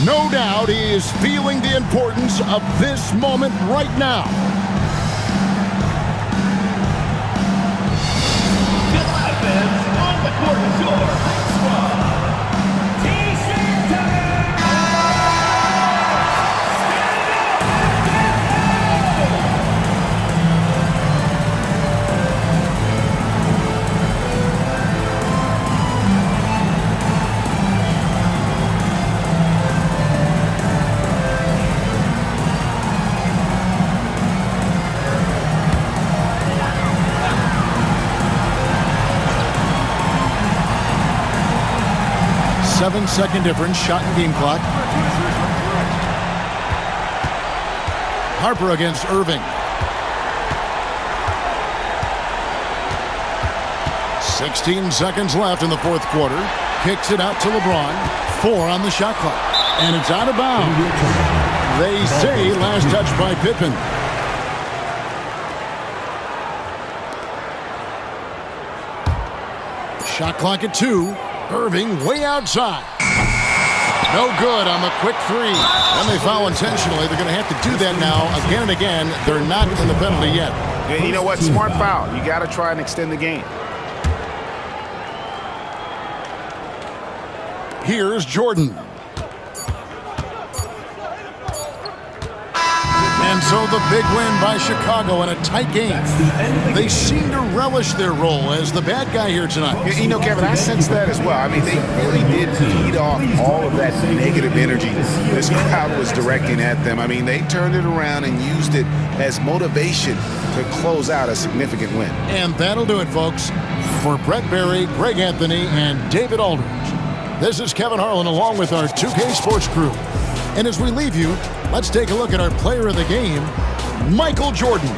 No doubt he is feeling the importance of this moment right now. Good offense on the court is your squad. T-shirt time! 7-second difference, shot and game clock. Harper against Irving. 16 seconds left in the fourth quarter. Kicks it out to LeBron. 4 on the shot clock. And it's out of bounds. They say last touch by Pippen. Shot clock at 2. Irving way outside. No good on the quick 3. And they foul intentionally. They're going to have to do that now again and again. They're not in the penalty yet. And you know what? Smart foul. You got to try and extend the game. Here's Jordan. And so the big win by Chicago in a tight game. They seem to relish their role as the bad guy here tonight. You know, Kevin, I sense that as well. I mean, they really did feed off all of that negative energy this crowd was directing at them. I mean, they turned it around and used it as motivation to close out a significant win. And that'll do it, folks. For Brett Berry, Greg Anthony, and David Aldridge, this is Kevin Harlan along with our 2K Sports crew. And as we leave you, let's take a look at our player of the game, Michael Jordan.